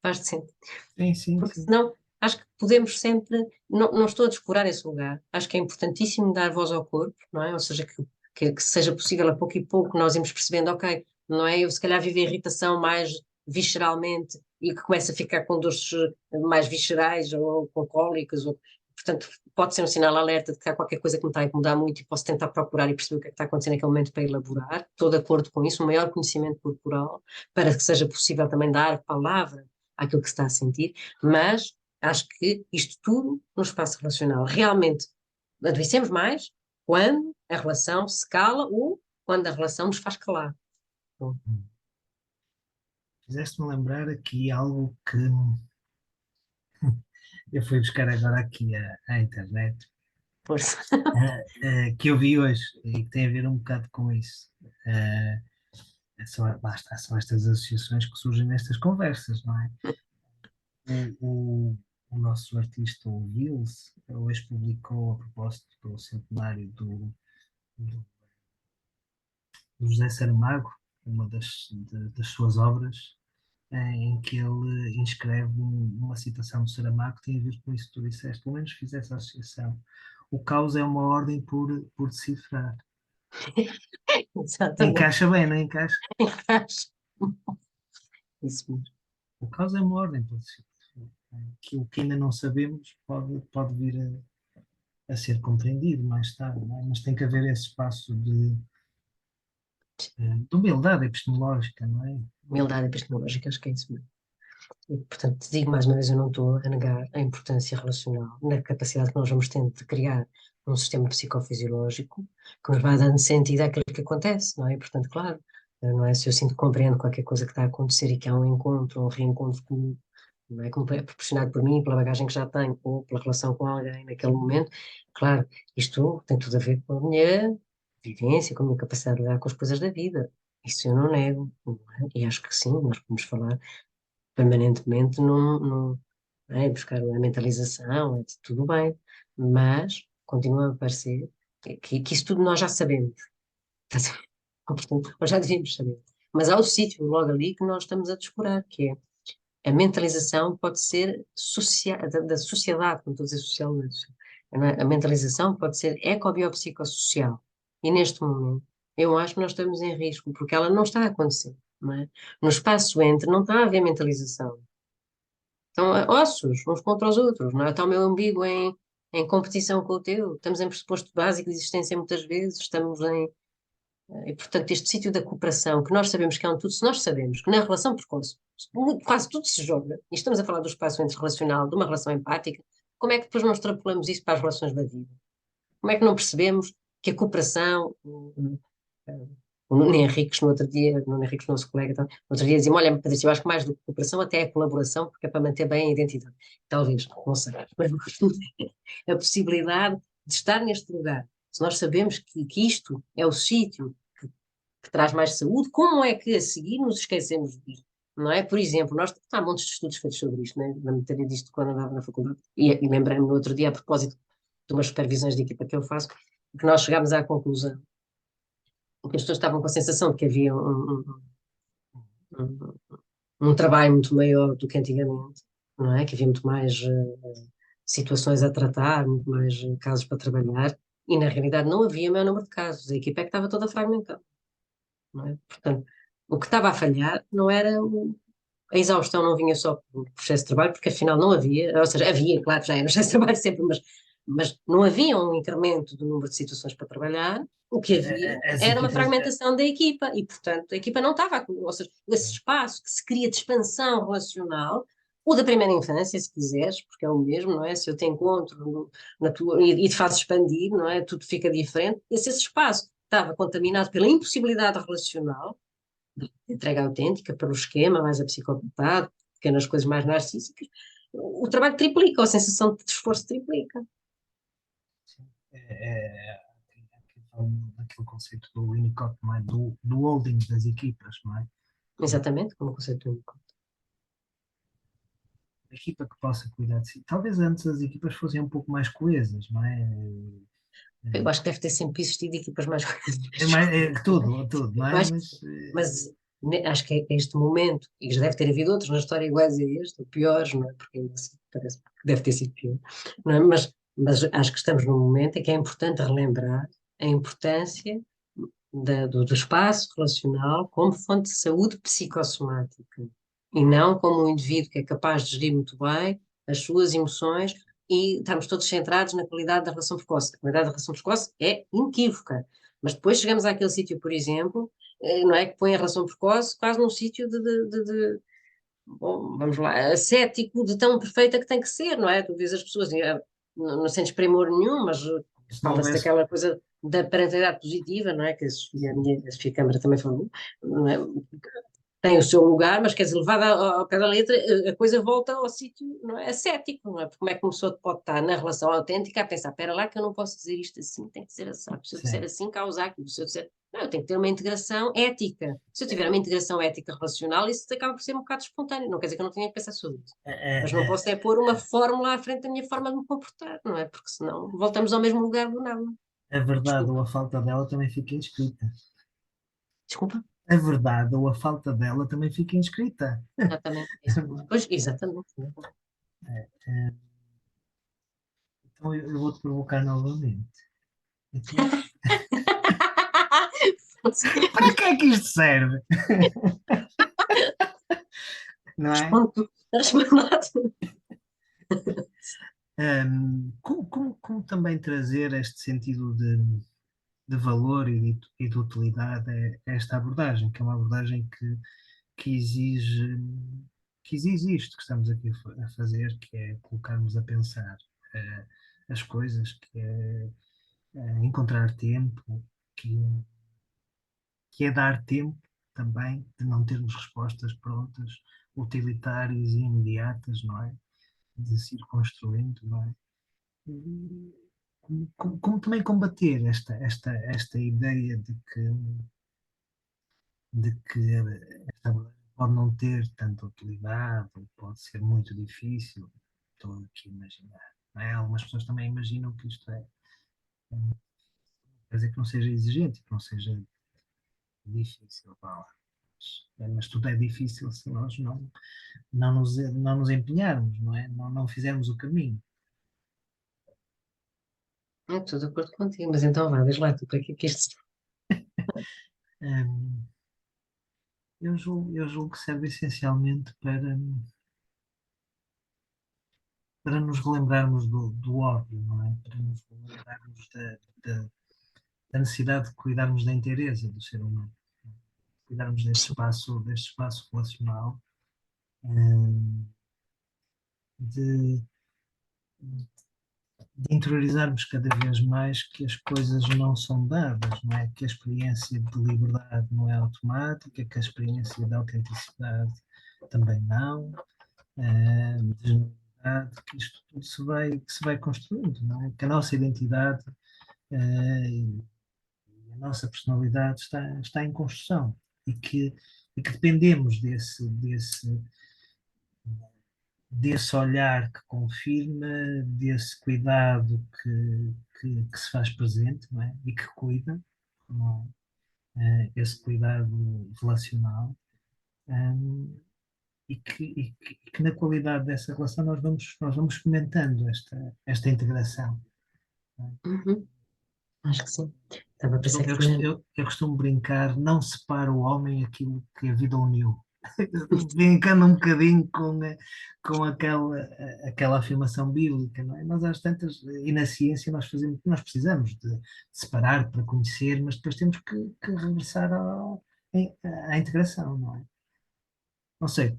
Faz de sentido. Sim, sim, Porque sim. senão, acho que podemos sempre, não estou a descurar esse lugar, acho que é importantíssimo dar voz ao corpo, não é? Ou seja, que seja possível a pouco nós irmos percebendo, ok, não é? Eu se calhar vivo a irritação mais visceralmente e que começa a ficar com dores mais viscerais ou com cólicas, portanto, pode ser um sinal alerta de que há qualquer coisa que me está a incomodar muito e posso tentar procurar e perceber o que é que está acontecendo naquele momento para elaborar. Estou de acordo com isso, um maior conhecimento corporal, para que seja possível também dar palavra àquilo que se está a sentir, mas acho que isto tudo no espaço relacional. Realmente adoecemos mais quando a relação se cala ou quando a relação nos faz calar. Bom, Fizeste-me lembrar aqui algo que eu fui buscar agora aqui à internet, força. que eu vi hoje e que tem a ver um bocado com isso. Eh, Lá está, são estas associações que surgem nestas conversas, não é? O, o, o nosso artista, o Vils, hoje publicou, a propósito do centenário do José Saramago, uma das suas obras, em que ele inscreve uma citação do Saramago que tem a ver com isso que tu disseste, pelo menos fiz essa associação. O caos é uma ordem por decifrar. Exatamente. Encaixa bem, não encaixa? Isso mesmo. O caos é uma ordem por decifrar. Aquilo que ainda não sabemos pode vir a ser compreendido mais tarde, não é? Mas tem que haver esse espaço de humildade epistemológica, não é? Humildade epistemológica, acho que é isso mesmo. E, portanto, digo mais uma vez, eu não estou a negar a importância relacional na capacidade que nós vamos tendo de criar um sistema psicofisiológico que nos vai dando sentido àquilo que acontece, não é? E, portanto, claro, não é? Se eu sinto que compreendo qualquer coisa que está a acontecer e que há um encontro, um reencontro comigo, não é? Como é proporcionado por mim, pela bagagem que já tenho, ou pela relação com alguém naquele momento, claro, isto tem tudo a ver com a minha vivência, com a minha capacidade de lidar com as coisas da vida. Isso eu não nego, não é? E acho que sim, nós podemos falar permanentemente não é? Buscar a mentalização, é tudo bem, mas continua a parecer que isso tudo nós já sabemos. Estás a ver? Portanto, nós já devíamos saber. Mas há o sítio logo ali que nós estamos a descurar, que é a mentalização pode ser da sociedade, não estou a dizer social, não é? A mentalização pode ser ecobiopsicossocial. E neste momento, eu acho que nós estamos em risco, porque ela não está a acontecer, não é? No espaço entre não está a haver mentalização. Estão ossos uns contra os outros, não é? Está o meu umbigo em competição com o teu. Estamos em pressuposto básico de existência muitas vezes, estamos em e, portanto, este sítio da cooperação, que nós sabemos que é um tudo, se nós sabemos que na relação precoce quase tudo se joga, e estamos a falar do espaço interrelacional, de uma relação empática, como é que depois não extrapolamos isso para as relações da vida? Como é que não percebemos que a cooperação, o Nuno Henriques no outro dia, o Nuno Henriques, nosso colega, no outro dia dizia-me, olha, Patrícia, eu acho que mais do que cooperação até é colaboração, porque é para manter bem a identidade. Talvez, não sei, mas a possibilidade de estar neste lugar. Se nós sabemos que isto é o sítio que traz mais saúde, como é que a seguir nos esquecemos disto? Não é? Por exemplo, há montes de estudos feitos sobre isto, né? Na matéria disto quando andava na faculdade, e lembrei-me no outro dia, a propósito de umas supervisões de equipa que eu faço, que nós chegámos à conclusão que as pessoas estavam com a sensação de que havia um, um trabalho muito maior do que antigamente, não é? Que havia muito mais situações a tratar, muito mais casos para trabalhar, e na realidade não havia maior número de casos, a equipa é que estava toda fragmentada, não é? Portanto, o que estava a falhar não era a exaustão não vinha só por excesso de trabalho, porque afinal não havia, ou seja, havia, claro, já era excesso de trabalho sempre, mas não havia um incremento do número de situações para trabalhar, o que havia As era uma equipas, fragmentação da equipa, e portanto a equipa não estava, ou seja, esse espaço que se cria de expansão relacional, o da primeira infância, se quiseres, porque é o mesmo, não é? Se eu te encontro na tua, e te faço expandir, não é? Tudo fica diferente. Esse espaço estava contaminado pela impossibilidade relacional, entrega autêntica, pelo esquema, mais a psicopatado, pequenas coisas mais narcísicas, o trabalho triplica, a sensação de esforço triplica. é, aquele conceito do Winnicott, não é? Do holding das equipas, não é? Exatamente, como conceito único. A equipa que possa cuidar de si. Talvez antes as equipas fossem um pouco mais coesas, não é? Eu acho que deve ter sempre existido equipas mais É, mais, é tudo, não eu é? acho, mas acho que é este momento, e já deve ter havido outros na história iguais a este, ou piores, não é? Porque ainda assim parece que deve ter sido pior, não é? Mas acho que estamos num momento em que é importante relembrar a importância do espaço relacional como fonte de saúde psicossomática e não como um indivíduo que é capaz de gerir muito bem as suas emoções e estamos todos centrados na qualidade da relação precoce. A qualidade da relação precoce é inequívoca, mas depois chegamos àquele sítio, por exemplo, não é que põe a relação precoce quase num sítio bom, vamos lá, ascético de tão perfeita que tem que ser, não é? Tu vês as pessoas, não sentes primor nenhum, mas se não fala-se houvesse. daquela coisa da parentalidade positiva, não é? Que a Sofia Câmara também falou, não é? Tem o seu lugar, mas quer dizer, levada ao pé da letra, a coisa volta ao sítio, não é? Ascético, não é? Porque como é que uma pessoa pode estar na relação autêntica a pensar, espera lá que eu não posso dizer isto assim, tem que ser assim, se eu disser Sim. assim, causa aquilo, se eu disser... Não, eu tenho que ter uma integração ética. Se eu tiver uma integração ética relacional, isso acaba por ser um bocado espontâneo, não quer dizer que eu não tenha que pensar sobre isso. Mas não posso é pôr uma fórmula à frente da minha forma de me comportar, não é? Porque senão voltamos ao mesmo lugar do nada. A verdade ou Desculpa, a falta dela também fica inscrita. desculpa. A verdade ou a falta dela também fica inscrita. Exatamente. Isso. Pois, exatamente. Então eu vou-te provocar novamente. Então, para que é que isto serve? Não é? Respondo, respondo. Como também trazer este sentido de valor e de utilidade a esta abordagem, que é uma abordagem que exige, que exige isto que estamos aqui a fazer, que é colocarmos a pensar eh, as coisas, que é encontrar tempo, que, que é dar tempo também de não termos respostas prontas, utilitárias e imediatas, não é? De se ir construindo, não é? Como também combater esta ideia de que esta pode não ter tanta utilidade, ou pode ser muito difícil. Estou aqui a imaginar. Não é? Algumas pessoas também imaginam que isto quer dizer que não seja exigente, que não seja difícil. Vá. Mas tudo é difícil se nós não nos empenharmos, não é? Não fizermos o caminho. Estou de acordo contigo, mas então vá, diz lá, tu para que é que isto. Hum, eu julgo que serve essencialmente para nos relembrarmos do óbvio, não é? Para nos relembrarmos da, da necessidade de cuidarmos da inteireza do ser humano, cuidarmos deste espaço relacional, hum, de, de interiorizarmos cada vez mais que as coisas não são dadas, não é? Que a experiência de liberdade não é automática, que a experiência de autenticidade também não, de genuinidade, que isto tudo que se vai construindo, não é? Que a nossa identidade e a nossa personalidade está em construção e que dependemos desse olhar que confirma, desse cuidado que se faz presente, não é? E que cuida, não é? Esse cuidado relacional, e que na qualidade dessa relação nós vamos fomentando esta integração. Não é? Uhum, acho que sim. Estava a pensar que tinha. Eu costumo brincar, não separa o homem aquilo que a vida uniu. Brincando um bocadinho com aquela afirmação bíblica, não é? Nós às tantas, e na ciência nós precisamos de separar para conhecer, mas depois temos que regressar à integração, não é? Não sei,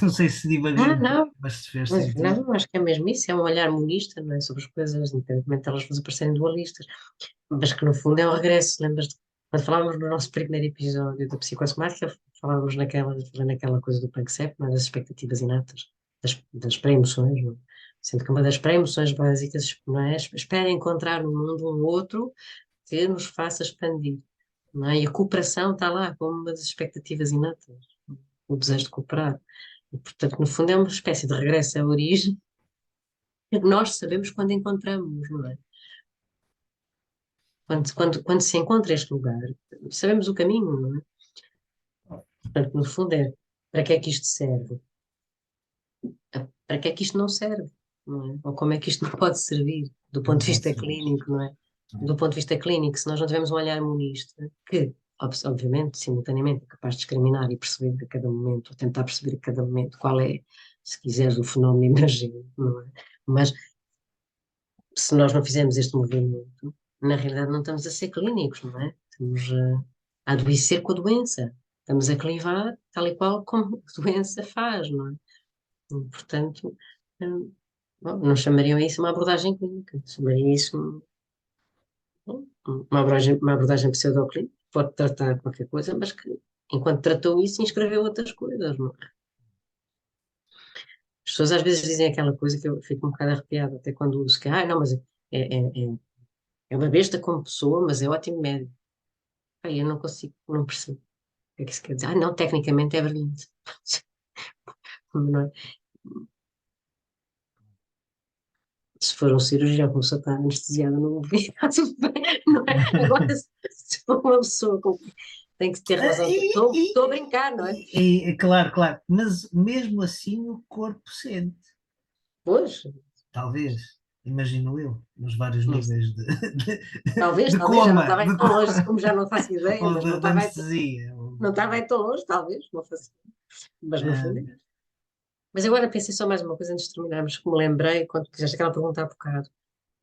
não sei se divaguei Ah, um pouco, não, mas se fez mas sentido. não, acho que é mesmo isso, é um olhar monista, não é? Sobre as coisas, independentemente de elas nos aparecerem dualistas, mas que no fundo é um regresso. Lembras-te, quando falávamos no nosso primeiro episódio da psicosomática, falávamos naquela coisa do PANCSEP, não é? Das expectativas inatas, das pré-emoções, não é? Sendo que uma das pré-emoções básicas, não é? Espera encontrar no mundo um outro que nos faça expandir, não é? E a cooperação está lá como uma das expectativas inatas, o desejo de cooperar. E, portanto, no fundo, é uma espécie de regresso à origem que nós sabemos quando encontramos, não é? Quando se encontra este lugar, sabemos o caminho, não é? Portanto, no fundo, é para que é que isto serve? Para que é que isto não serve? Não é? Ou como é que isto não pode servir do ponto Não de pode vista ser visto. clínico, não é? Não é? Do ponto de vista clínico, se nós não tivermos um olhar monista, que, obviamente, simultaneamente, é capaz de discriminar e perceber a cada momento, ou tentar perceber a cada momento qual é, se quiseres, o fenómeno emergente, não é? Mas se nós não fizermos este movimento, na realidade não estamos a ser clínicos, não é? Estamos a adoecer com a doença. Estamos a clivar tal e qual como a doença faz, não é? E, portanto, hum, bom, não chamariam isso uma abordagem clínica, chamariam isso uma abordagem pseudoclínica, pode tratar qualquer coisa, mas que, enquanto tratou isso, inscreveu outras coisas, não é? As pessoas às vezes dizem aquela coisa que eu fico um bocado arrepiada, até quando uso que, não, mas é uma besta como pessoa, mas é ótimo médico. Ai, eu não consigo, não percebo o que é que isso quer dizer. Não, tecnicamente é brilhante. Não é? Se for um cirurgião, como pessoa está anestesiada, não vê, está tudo bem, não é? Agora, se for uma pessoa com que tem que ter Ah, razão, estou a brincar, não é? claro, claro, mas mesmo assim o corpo sente, Pois, talvez, imagino eu, nos vários não sei. níveis Talvez, de talvez, já não estava coma, aí tão longe, como já não faço ideia, ou mas não de estava aí, anestesia. não estava aí tão longe, talvez, não faço, mas no Ah, fundo é. Mas agora pensei só mais uma coisa antes de terminarmos, que me lembrei quando fizeste aquela pergunta há bocado,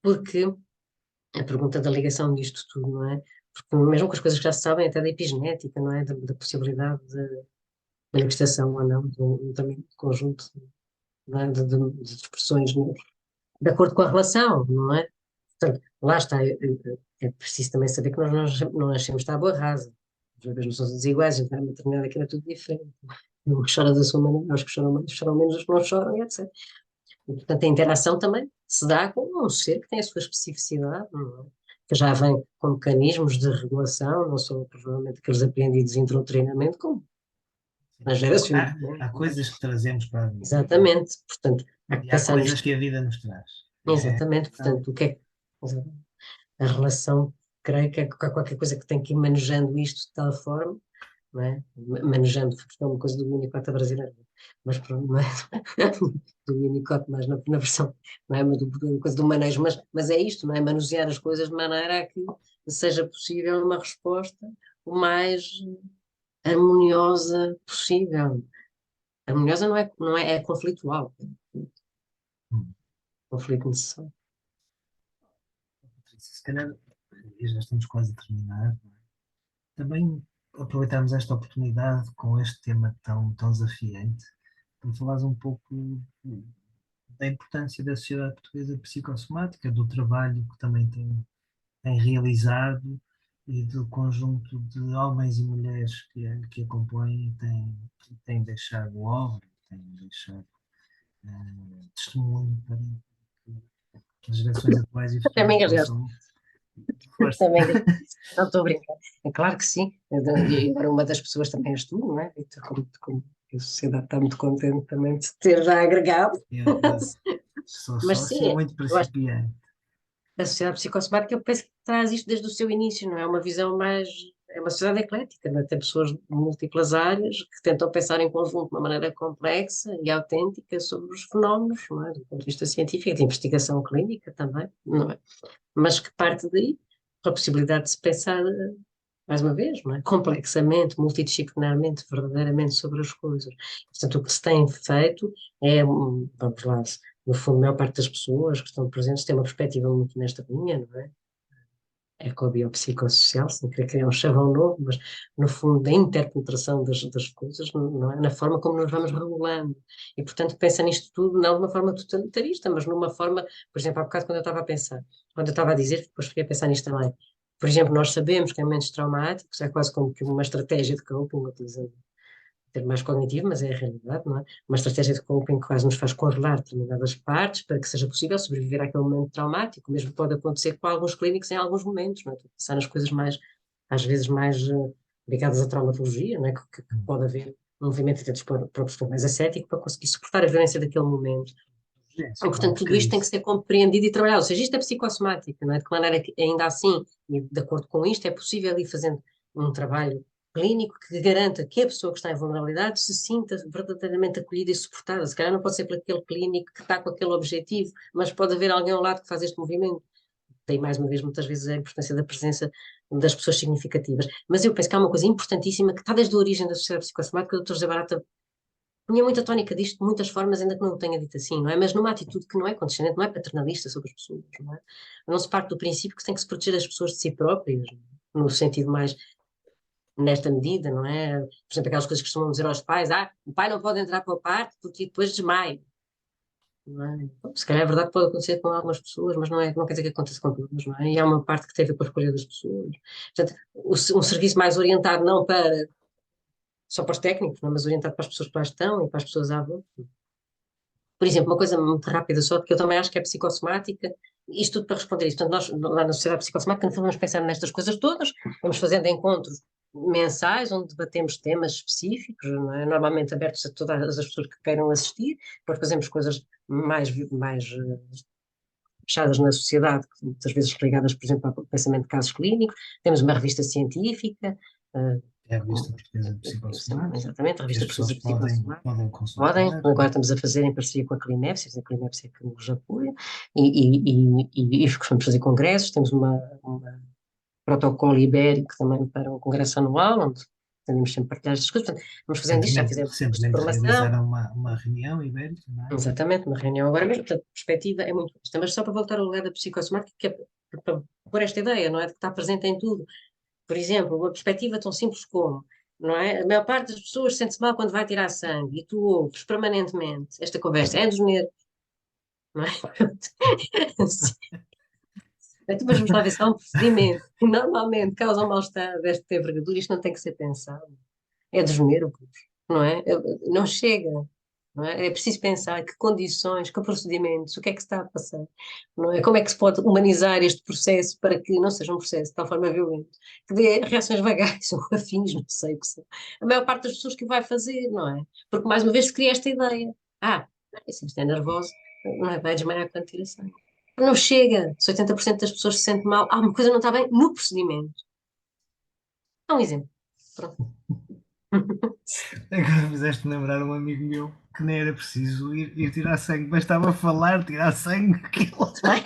porque a pergunta da ligação disto tudo, não é? Porque mesmo com as coisas que já se sabem, até da epigenética, não é? Da possibilidade de manifestação ou não, de um também de conjunto, não é? De expressões, não é? De acordo com a relação, não é? Portanto, lá está, é preciso também saber que nós não nascemos tábua rasa. Os bebês não são desiguais, a gente vai à maternidade aqui é tudo diferente. Um que chora da sua maneira, os que choram mais, choram menos, os que não choram, e etc. E, portanto, a interação também se dá com um ser que tem a sua especificidade, não é? Que já vem com mecanismos de regulação, não são provavelmente aqueles aprendidos intrauterineamente, como nas gerações. Há coisas que trazemos para a vida Exatamente, portanto, há que e há pensar coisas nisto. que a vida nos traz, não é? Exatamente, Então, portanto, o que é a relação, creio que é qualquer coisa que tem que ir manejando isto de tal forma, não é? Manejando, porque é uma coisa do Winnicott brasileiro, mas pronto, não é? Do Winnicott mais na versão, não é? Mas da coisa do manejo, mas é isto, não é? Manusear as coisas de maneira a que seja possível uma resposta o mais harmoniosa possível. Harmoniosa é conflitual, hum, conflito necessário. se calhar, e já estamos quase a terminar, não é? Também aproveitarmos esta oportunidade com este tema tão desafiante para falares um pouco da importância da Sociedade Portuguesa Psicossomática, do trabalho que também tem realizado e do conjunto de homens e mulheres que a compõem, tem deixado obra, tem deixado testemunho para que as gerações atuais e Até me futuras engasgaste. possam. Força. Também, não estou a brincar. É claro que sim. E agora uma das pessoas também és tu, não é, Vítor? Como a sociedade está muito contente também de ter já agregado. Eu sou Mas sócio sim, muito eu acho principiante. que a sociedade psicossomática, eu penso que traz isto desde o seu início, não é? Uma visão mais. É uma sociedade eclética, não é? Tem pessoas de múltiplas áreas que tentam pensar em conjunto de uma maneira complexa e autêntica sobre os fenómenos, não é? Do ponto de vista científico, de investigação clínica também, não é? Mas que parte daí a possibilidade de se pensar mais uma vez, não é? Complexamente, multidisciplinarmente, verdadeiramente sobre as coisas. Portanto, o que se tem feito é, vamos lá, no fundo, a maior parte das pessoas que estão presentes tem uma perspectiva muito nesta linha, não é? Ecobiopsicossocial, sem querer criar um chavão novo, mas no fundo da interpenetração das coisas, não é? Na forma como nos vamos regulando. E, portanto, pensa nisto tudo não de uma forma totalitarista, mas numa forma, por exemplo, há bocado quando eu estava a pensar, quando eu estava a dizer, depois fiquei a pensar nisto também. Por exemplo, nós sabemos que em momentos traumáticos é quase como que uma estratégia de coping, utilizando ter mais cognitivo, mas é a realidade, não é? Uma estratégia de coping que quase nos faz congelar determinadas partes para que seja possível sobreviver àquele momento traumático. O mesmo pode acontecer com alguns clínicos em alguns momentos, não é? Estou a pensar nas coisas mais, às vezes, mais ligadas à traumatologia, não é? Que pode haver um movimento até dos próprios mais ascético para conseguir suportar a violência daquele momento. É, E, só portanto, falas tudo que isto tem que disso. ser compreendido e trabalhado. Ou seja, isto é psicossomática, não é? De que maneira que, ainda assim, e de acordo com isto, é possível ir fazendo um trabalho clínico que garanta que a pessoa que está em vulnerabilidade se sinta verdadeiramente acolhida e suportada. Se calhar não pode ser por aquele clínico que está com aquele objetivo, mas pode haver alguém ao lado que faz este movimento. Tem, mais uma vez, muitas vezes, a importância da presença das pessoas significativas. Mas eu penso que há uma coisa importantíssima que está desde a origem da sociedade psicossomática. O Dr. José Barata punha muita tónica disto de muitas formas, ainda que não o tenha dito assim, não é? Mas numa atitude que não é condescendente, não é paternalista sobre as pessoas, não é? Não se parte do princípio que se tem que se proteger as pessoas de si próprias, no sentido mais nesta medida, não é? Por exemplo, aquelas coisas que costumam dizer aos pais, o pai não pode entrar para o parto porque depois desmaia. Não é? Se calhar é verdade que pode acontecer com algumas pessoas, mas não quer dizer que aconteça com todas, não é? E há uma parte que tem a ver com a escolha das pessoas. Portanto, um serviço mais orientado não para só para os técnicos, não é? Mas orientado para as pessoas que lá estão e para as pessoas à volta. Por exemplo, uma coisa muito rápida só, porque eu também acho que é psicossomática, isto tudo para responder isso. Portanto, nós, lá na Sociedade Psicossomática, no fundo, vamos pensando nestas coisas todas, vamos fazendo encontros mensais, onde debatemos temas específicos, não é? Normalmente abertos a todas as pessoas que queiram assistir, depois fazemos coisas mais fechadas na sociedade, muitas vezes ligadas, por exemplo, ao pensamento de casos clínicos, temos uma revista científica, uh, É a revista portuguesa de psicossomática, exatamente, a que revista as pessoas portuguesa de psicossomática. podem Podem, consultar. agora estamos a fazer em parceria com a Clinépsia, a Clinépsia que nos apoia, e vamos fazer congressos, temos uma protocolo ibérico também para um congresso anual, onde temos sempre partilhar estas coisas, portanto, vamos fazendo isto, já fizemos grupos de Recentemente formação, realizaram uma reunião ibérica, não é? exatamente, uma reunião agora mesmo, portanto, a perspectiva é muito esta, mas só para voltar ao lugar da psicossomática, que é para pôr esta ideia, não é, de que está presente em tudo. Por exemplo, uma perspectiva tão simples como, não é? A maior parte das pessoas sente-se mal quando vai tirar sangue e tu ouves permanentemente esta conversa, é dos nervos, não é? Então, mas vamos lá ver se há um procedimento que normalmente causa um mal-estar desta envergadura, isto não tem que ser pensado. É dos nervos, não é? Não chega. não é? É preciso pensar que condições, que procedimentos, o que é que se está a passar, não é? Como é que se pode humanizar este processo para que não seja um processo de tal forma violento, que dê reações vagais ou afins, não sei o que são. A maior parte das pessoas que o vai fazer, não é? Porque mais uma vez se cria esta ideia. Se isto é nervoso, não é? Vai desmaiar quando tira sangue. Não chega. Se 80% das pessoas se sentem mal, uma coisa não está bem no procedimento. Há um exemplo. Pronto. Agora fizeste-me lembrar um amigo meu que nem era preciso ir tirar sangue, bastava falar, tirar sangue, Desmaia.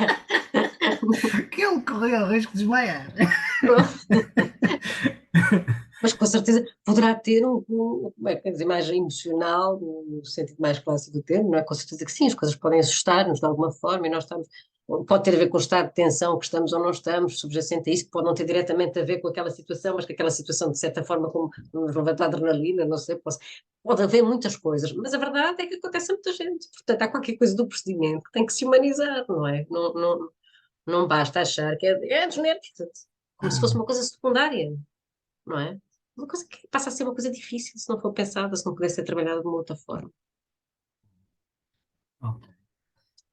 que ele corria o risco de desmaiar. Pronto. Mas com certeza poderá ter como é que quer dizer, mais emocional, no sentido mais clássico do termo, não é? Com certeza que sim, as coisas podem assustar-nos de alguma forma e nós estamos, pode ter a ver com o estado de tensão que estamos ou não estamos, subjacente a isso, que pode não ter diretamente a ver com aquela situação, mas que aquela situação, de certa forma, como nos levanta a adrenalina, não sei, pode haver muitas coisas, mas a verdade é que acontece a muita gente, portanto há qualquer coisa do procedimento que tem que se humanizar, não é? Não basta achar que é dos nervos, portanto, como se fosse uma coisa secundária, não é? Uma coisa que passa a ser uma coisa difícil se não for pensada, se não puder ser trabalhada de uma outra forma. Ok,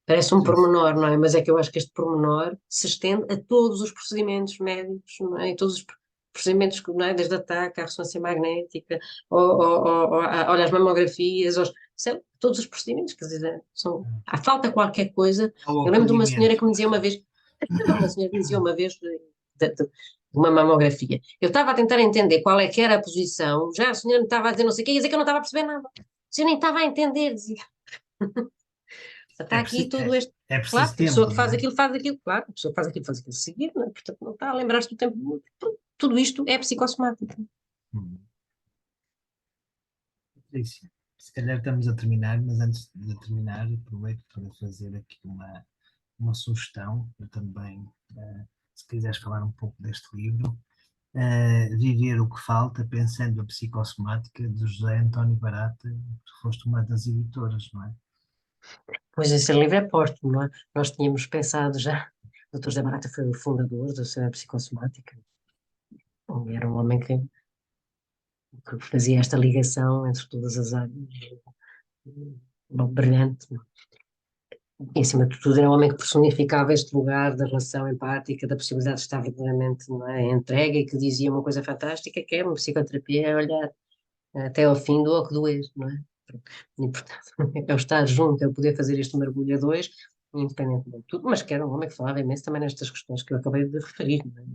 Parece um isso. pormenor, não é? Mas é que eu acho que este pormenor se estende a todos os procedimentos médicos, não é? E todos os procedimentos, não é? Desde a TAC à ressonância magnética, olha, as mamografias, sei lá, todos os procedimentos, quer dizer, falta qualquer coisa. Ao Eu lembro de uma senhora acolhimento. que me dizia uma vez, uma senhora que me dizia uma vez de uma mamografia. Eu estava a tentar entender qual é que era a posição, já a senhora me estava a dizer não sei o quê, ia dizer que eu não estava a perceber nada. A senhora nem estava a entender, dizia. Está É aqui preciso, todo este. é Claro, preciso a pessoa tempo, que não é? faz aquilo, claro, a pessoa que faz aquilo seguir, não é? Portanto, não está a lembrar-se do tempo. Tudo isto é psicossomático. Hum. Isso. Se calhar estamos a terminar, mas antes de terminar, aproveito para fazer aqui uma sugestão. Eu também, se quiseres falar um pouco deste livro, Viver o que Falta, Pensando a Psicossomática, de José António Barata, que foste uma das editoras, não é? Pois esse livro é póstumo, não é? Nós tínhamos pensado já. O Dr. José Barata foi o fundador da Sociedade Psicossomática. Era um homem que fazia esta ligação entre todas as áreas. Bom, brilhante. E, acima de tudo, era um homem que personificava este lugar da relação empática, da possibilidade de estar verdadeiramente, não é, entregue e que dizia uma coisa fantástica, que é uma psicoterapia, é olhar até ao fim do que doer, não é? E, portanto, é o estar junto, é o poder fazer este mergulho a dois, independentemente de tudo, mas que era um homem que falava imenso também nestas questões que eu acabei de referir, não é?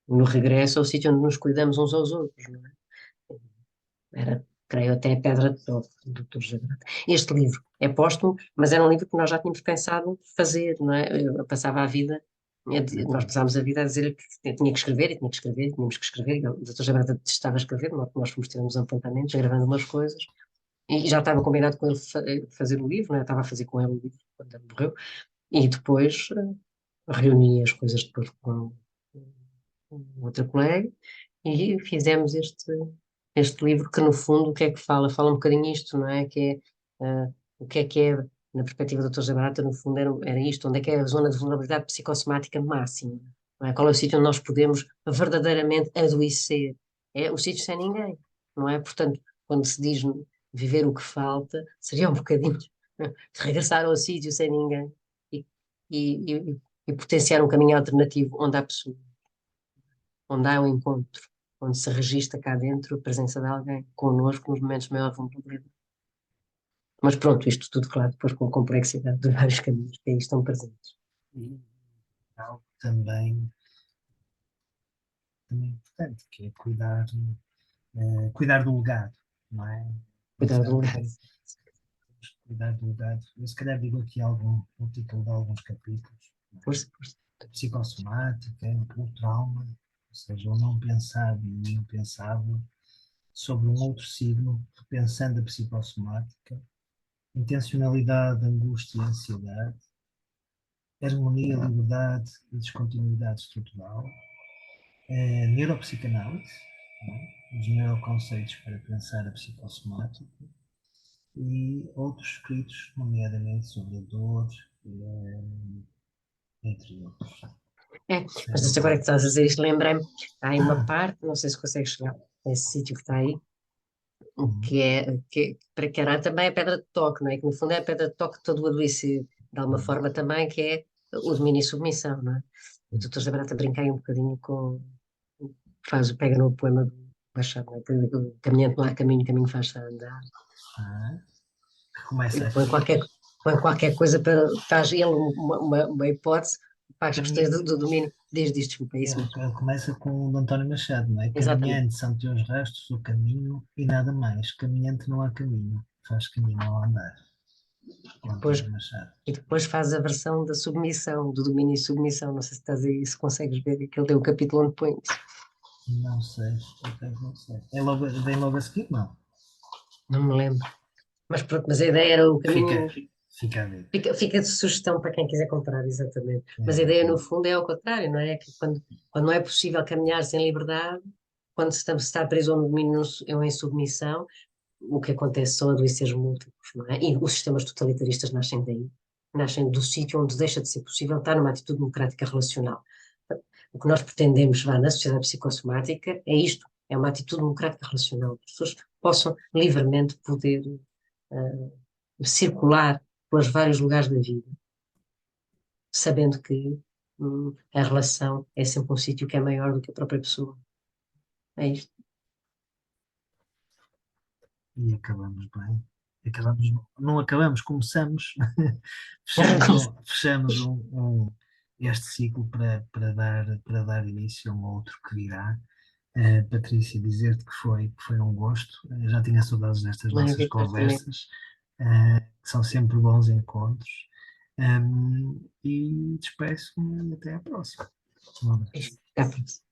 No regresso ao sítio onde nos cuidamos uns aos outros, não é? Era, creio, até a pedra de toque do Dr. José Grande. Este livro é póstumo, mas era um livro que nós já tínhamos pensado fazer, não é? Eu passava a vida, nós passámos a vida a dizer que eu tinha que escrever e tinha que escrever, e tínhamos que escrever, e o Dr. José Grande estava a escrever, nós fomos ter uns apontamentos, gravando umas coisas, e já estava combinado com ele fazer o livro, não é? Eu estava a fazer com ele o livro quando ele morreu, e depois reuni as coisas depois com outra colega, e fizemos este livro que, no fundo, o que é que fala? Fala um bocadinho isto, não é? Que é, o que é, na perspectiva do Dr. José Barata, no fundo, era isto, onde é que é a zona de vulnerabilidade psicossomática máxima, não é? Qual é o sítio onde nós podemos verdadeiramente adoecer? É o sítio sem ninguém, não é? Portanto, quando se diz viver o que falta, seria um bocadinho de regressar ao sítio sem ninguém e, e, e, e potenciar um caminho alternativo onde há pessoas, onde há um encontro, onde se registra cá dentro a presença de alguém connosco nos momentos de maior vulnerabilidade. Mas pronto, isto tudo, claro, depois com a complexidade de vários caminhos que aí estão presentes. E algo também importante, que é cuidar do legado, não é? Cuidar do Pensar lugar. cuidar do legado. Eu se calhar digo aqui o título de alguns capítulos, não é? Força, força. A psicossomática, o trauma, ou seja, o não pensado e o impensável, sobre um outro signo, pensando a psicossomática, intencionalidade, angústia e ansiedade, harmonia, liberdade e descontinuidade estrutural, neuropsicanálise, não é? Os neuroconceitos para pensar a psicossomática, e outros escritos, nomeadamente sobre a dor, entre outros. É, mas agora que Certo? estás a dizer isto, lembrei-me, há aí uma parte, não sei se consegues chegar a esse sítio que está aí, Uhum. para que era também a pedra de toque, não é? Que no fundo é a pedra de toque de todo o adoecer, de alguma Uhum. forma também, que é o domínio e submissão, não é? O doutor Zabrata brinca aí um bocadinho com, pega no poema do Machado, não é? Que o caminhante não há caminho, caminho faz-se a andar. Ah, que começa E aqui. põe qualquer coisa para, faz ele uma hipótese para as questões Caminha, do domínio, desde isto, desculpa, é isso mesmo. ele começa com o de António Machado, não é? Exatamente. Caminhante são teus rastros, o caminho e nada mais. Caminhante não há caminho, faz caminho ao andar. E O depois, António Machado. e depois faz a versão da submissão, do domínio e submissão. Não sei se estás aí, se consegues ver, que ele tem um capítulo onde põe isso. Não sei, até não sei. É logo, vem logo a seguir? Não. Não me lembro. Mas pronto, mas a ideia era o Fica, caminho. fica a ver. Fica de sugestão para quem quiser comprar, exatamente. Mas a ideia, no Exatamente. fundo, é ao contrário, não é? Que quando não é possível caminhar sem liberdade, quando se está preso ou no domínio ou em submissão, o que acontece são adoeceres múltiplos, não é? E os sistemas totalitaristas nascem daí. Nascem do sítio onde deixa de ser possível estar numa atitude democrática relacional. O que nós pretendemos, vá, na sociedade psicossomática é isto, é uma atitude democrática relacional. As pessoas possam livremente poder circular pelos vários lugares da vida, sabendo que a relação é sempre um sítio que é maior do que a própria pessoa. É isto. E acabamos bem. Acabamos, não acabamos, começamos, fechamos este ciclo para dar início a um outro que virá. Patrícia, dizer-te que foi um gosto. Já tinha saudades destas Não é, nossas Vitor, também. conversas, que são sempre bons encontros. E despeço-me e até à próxima. Um abraço. Até à próxima.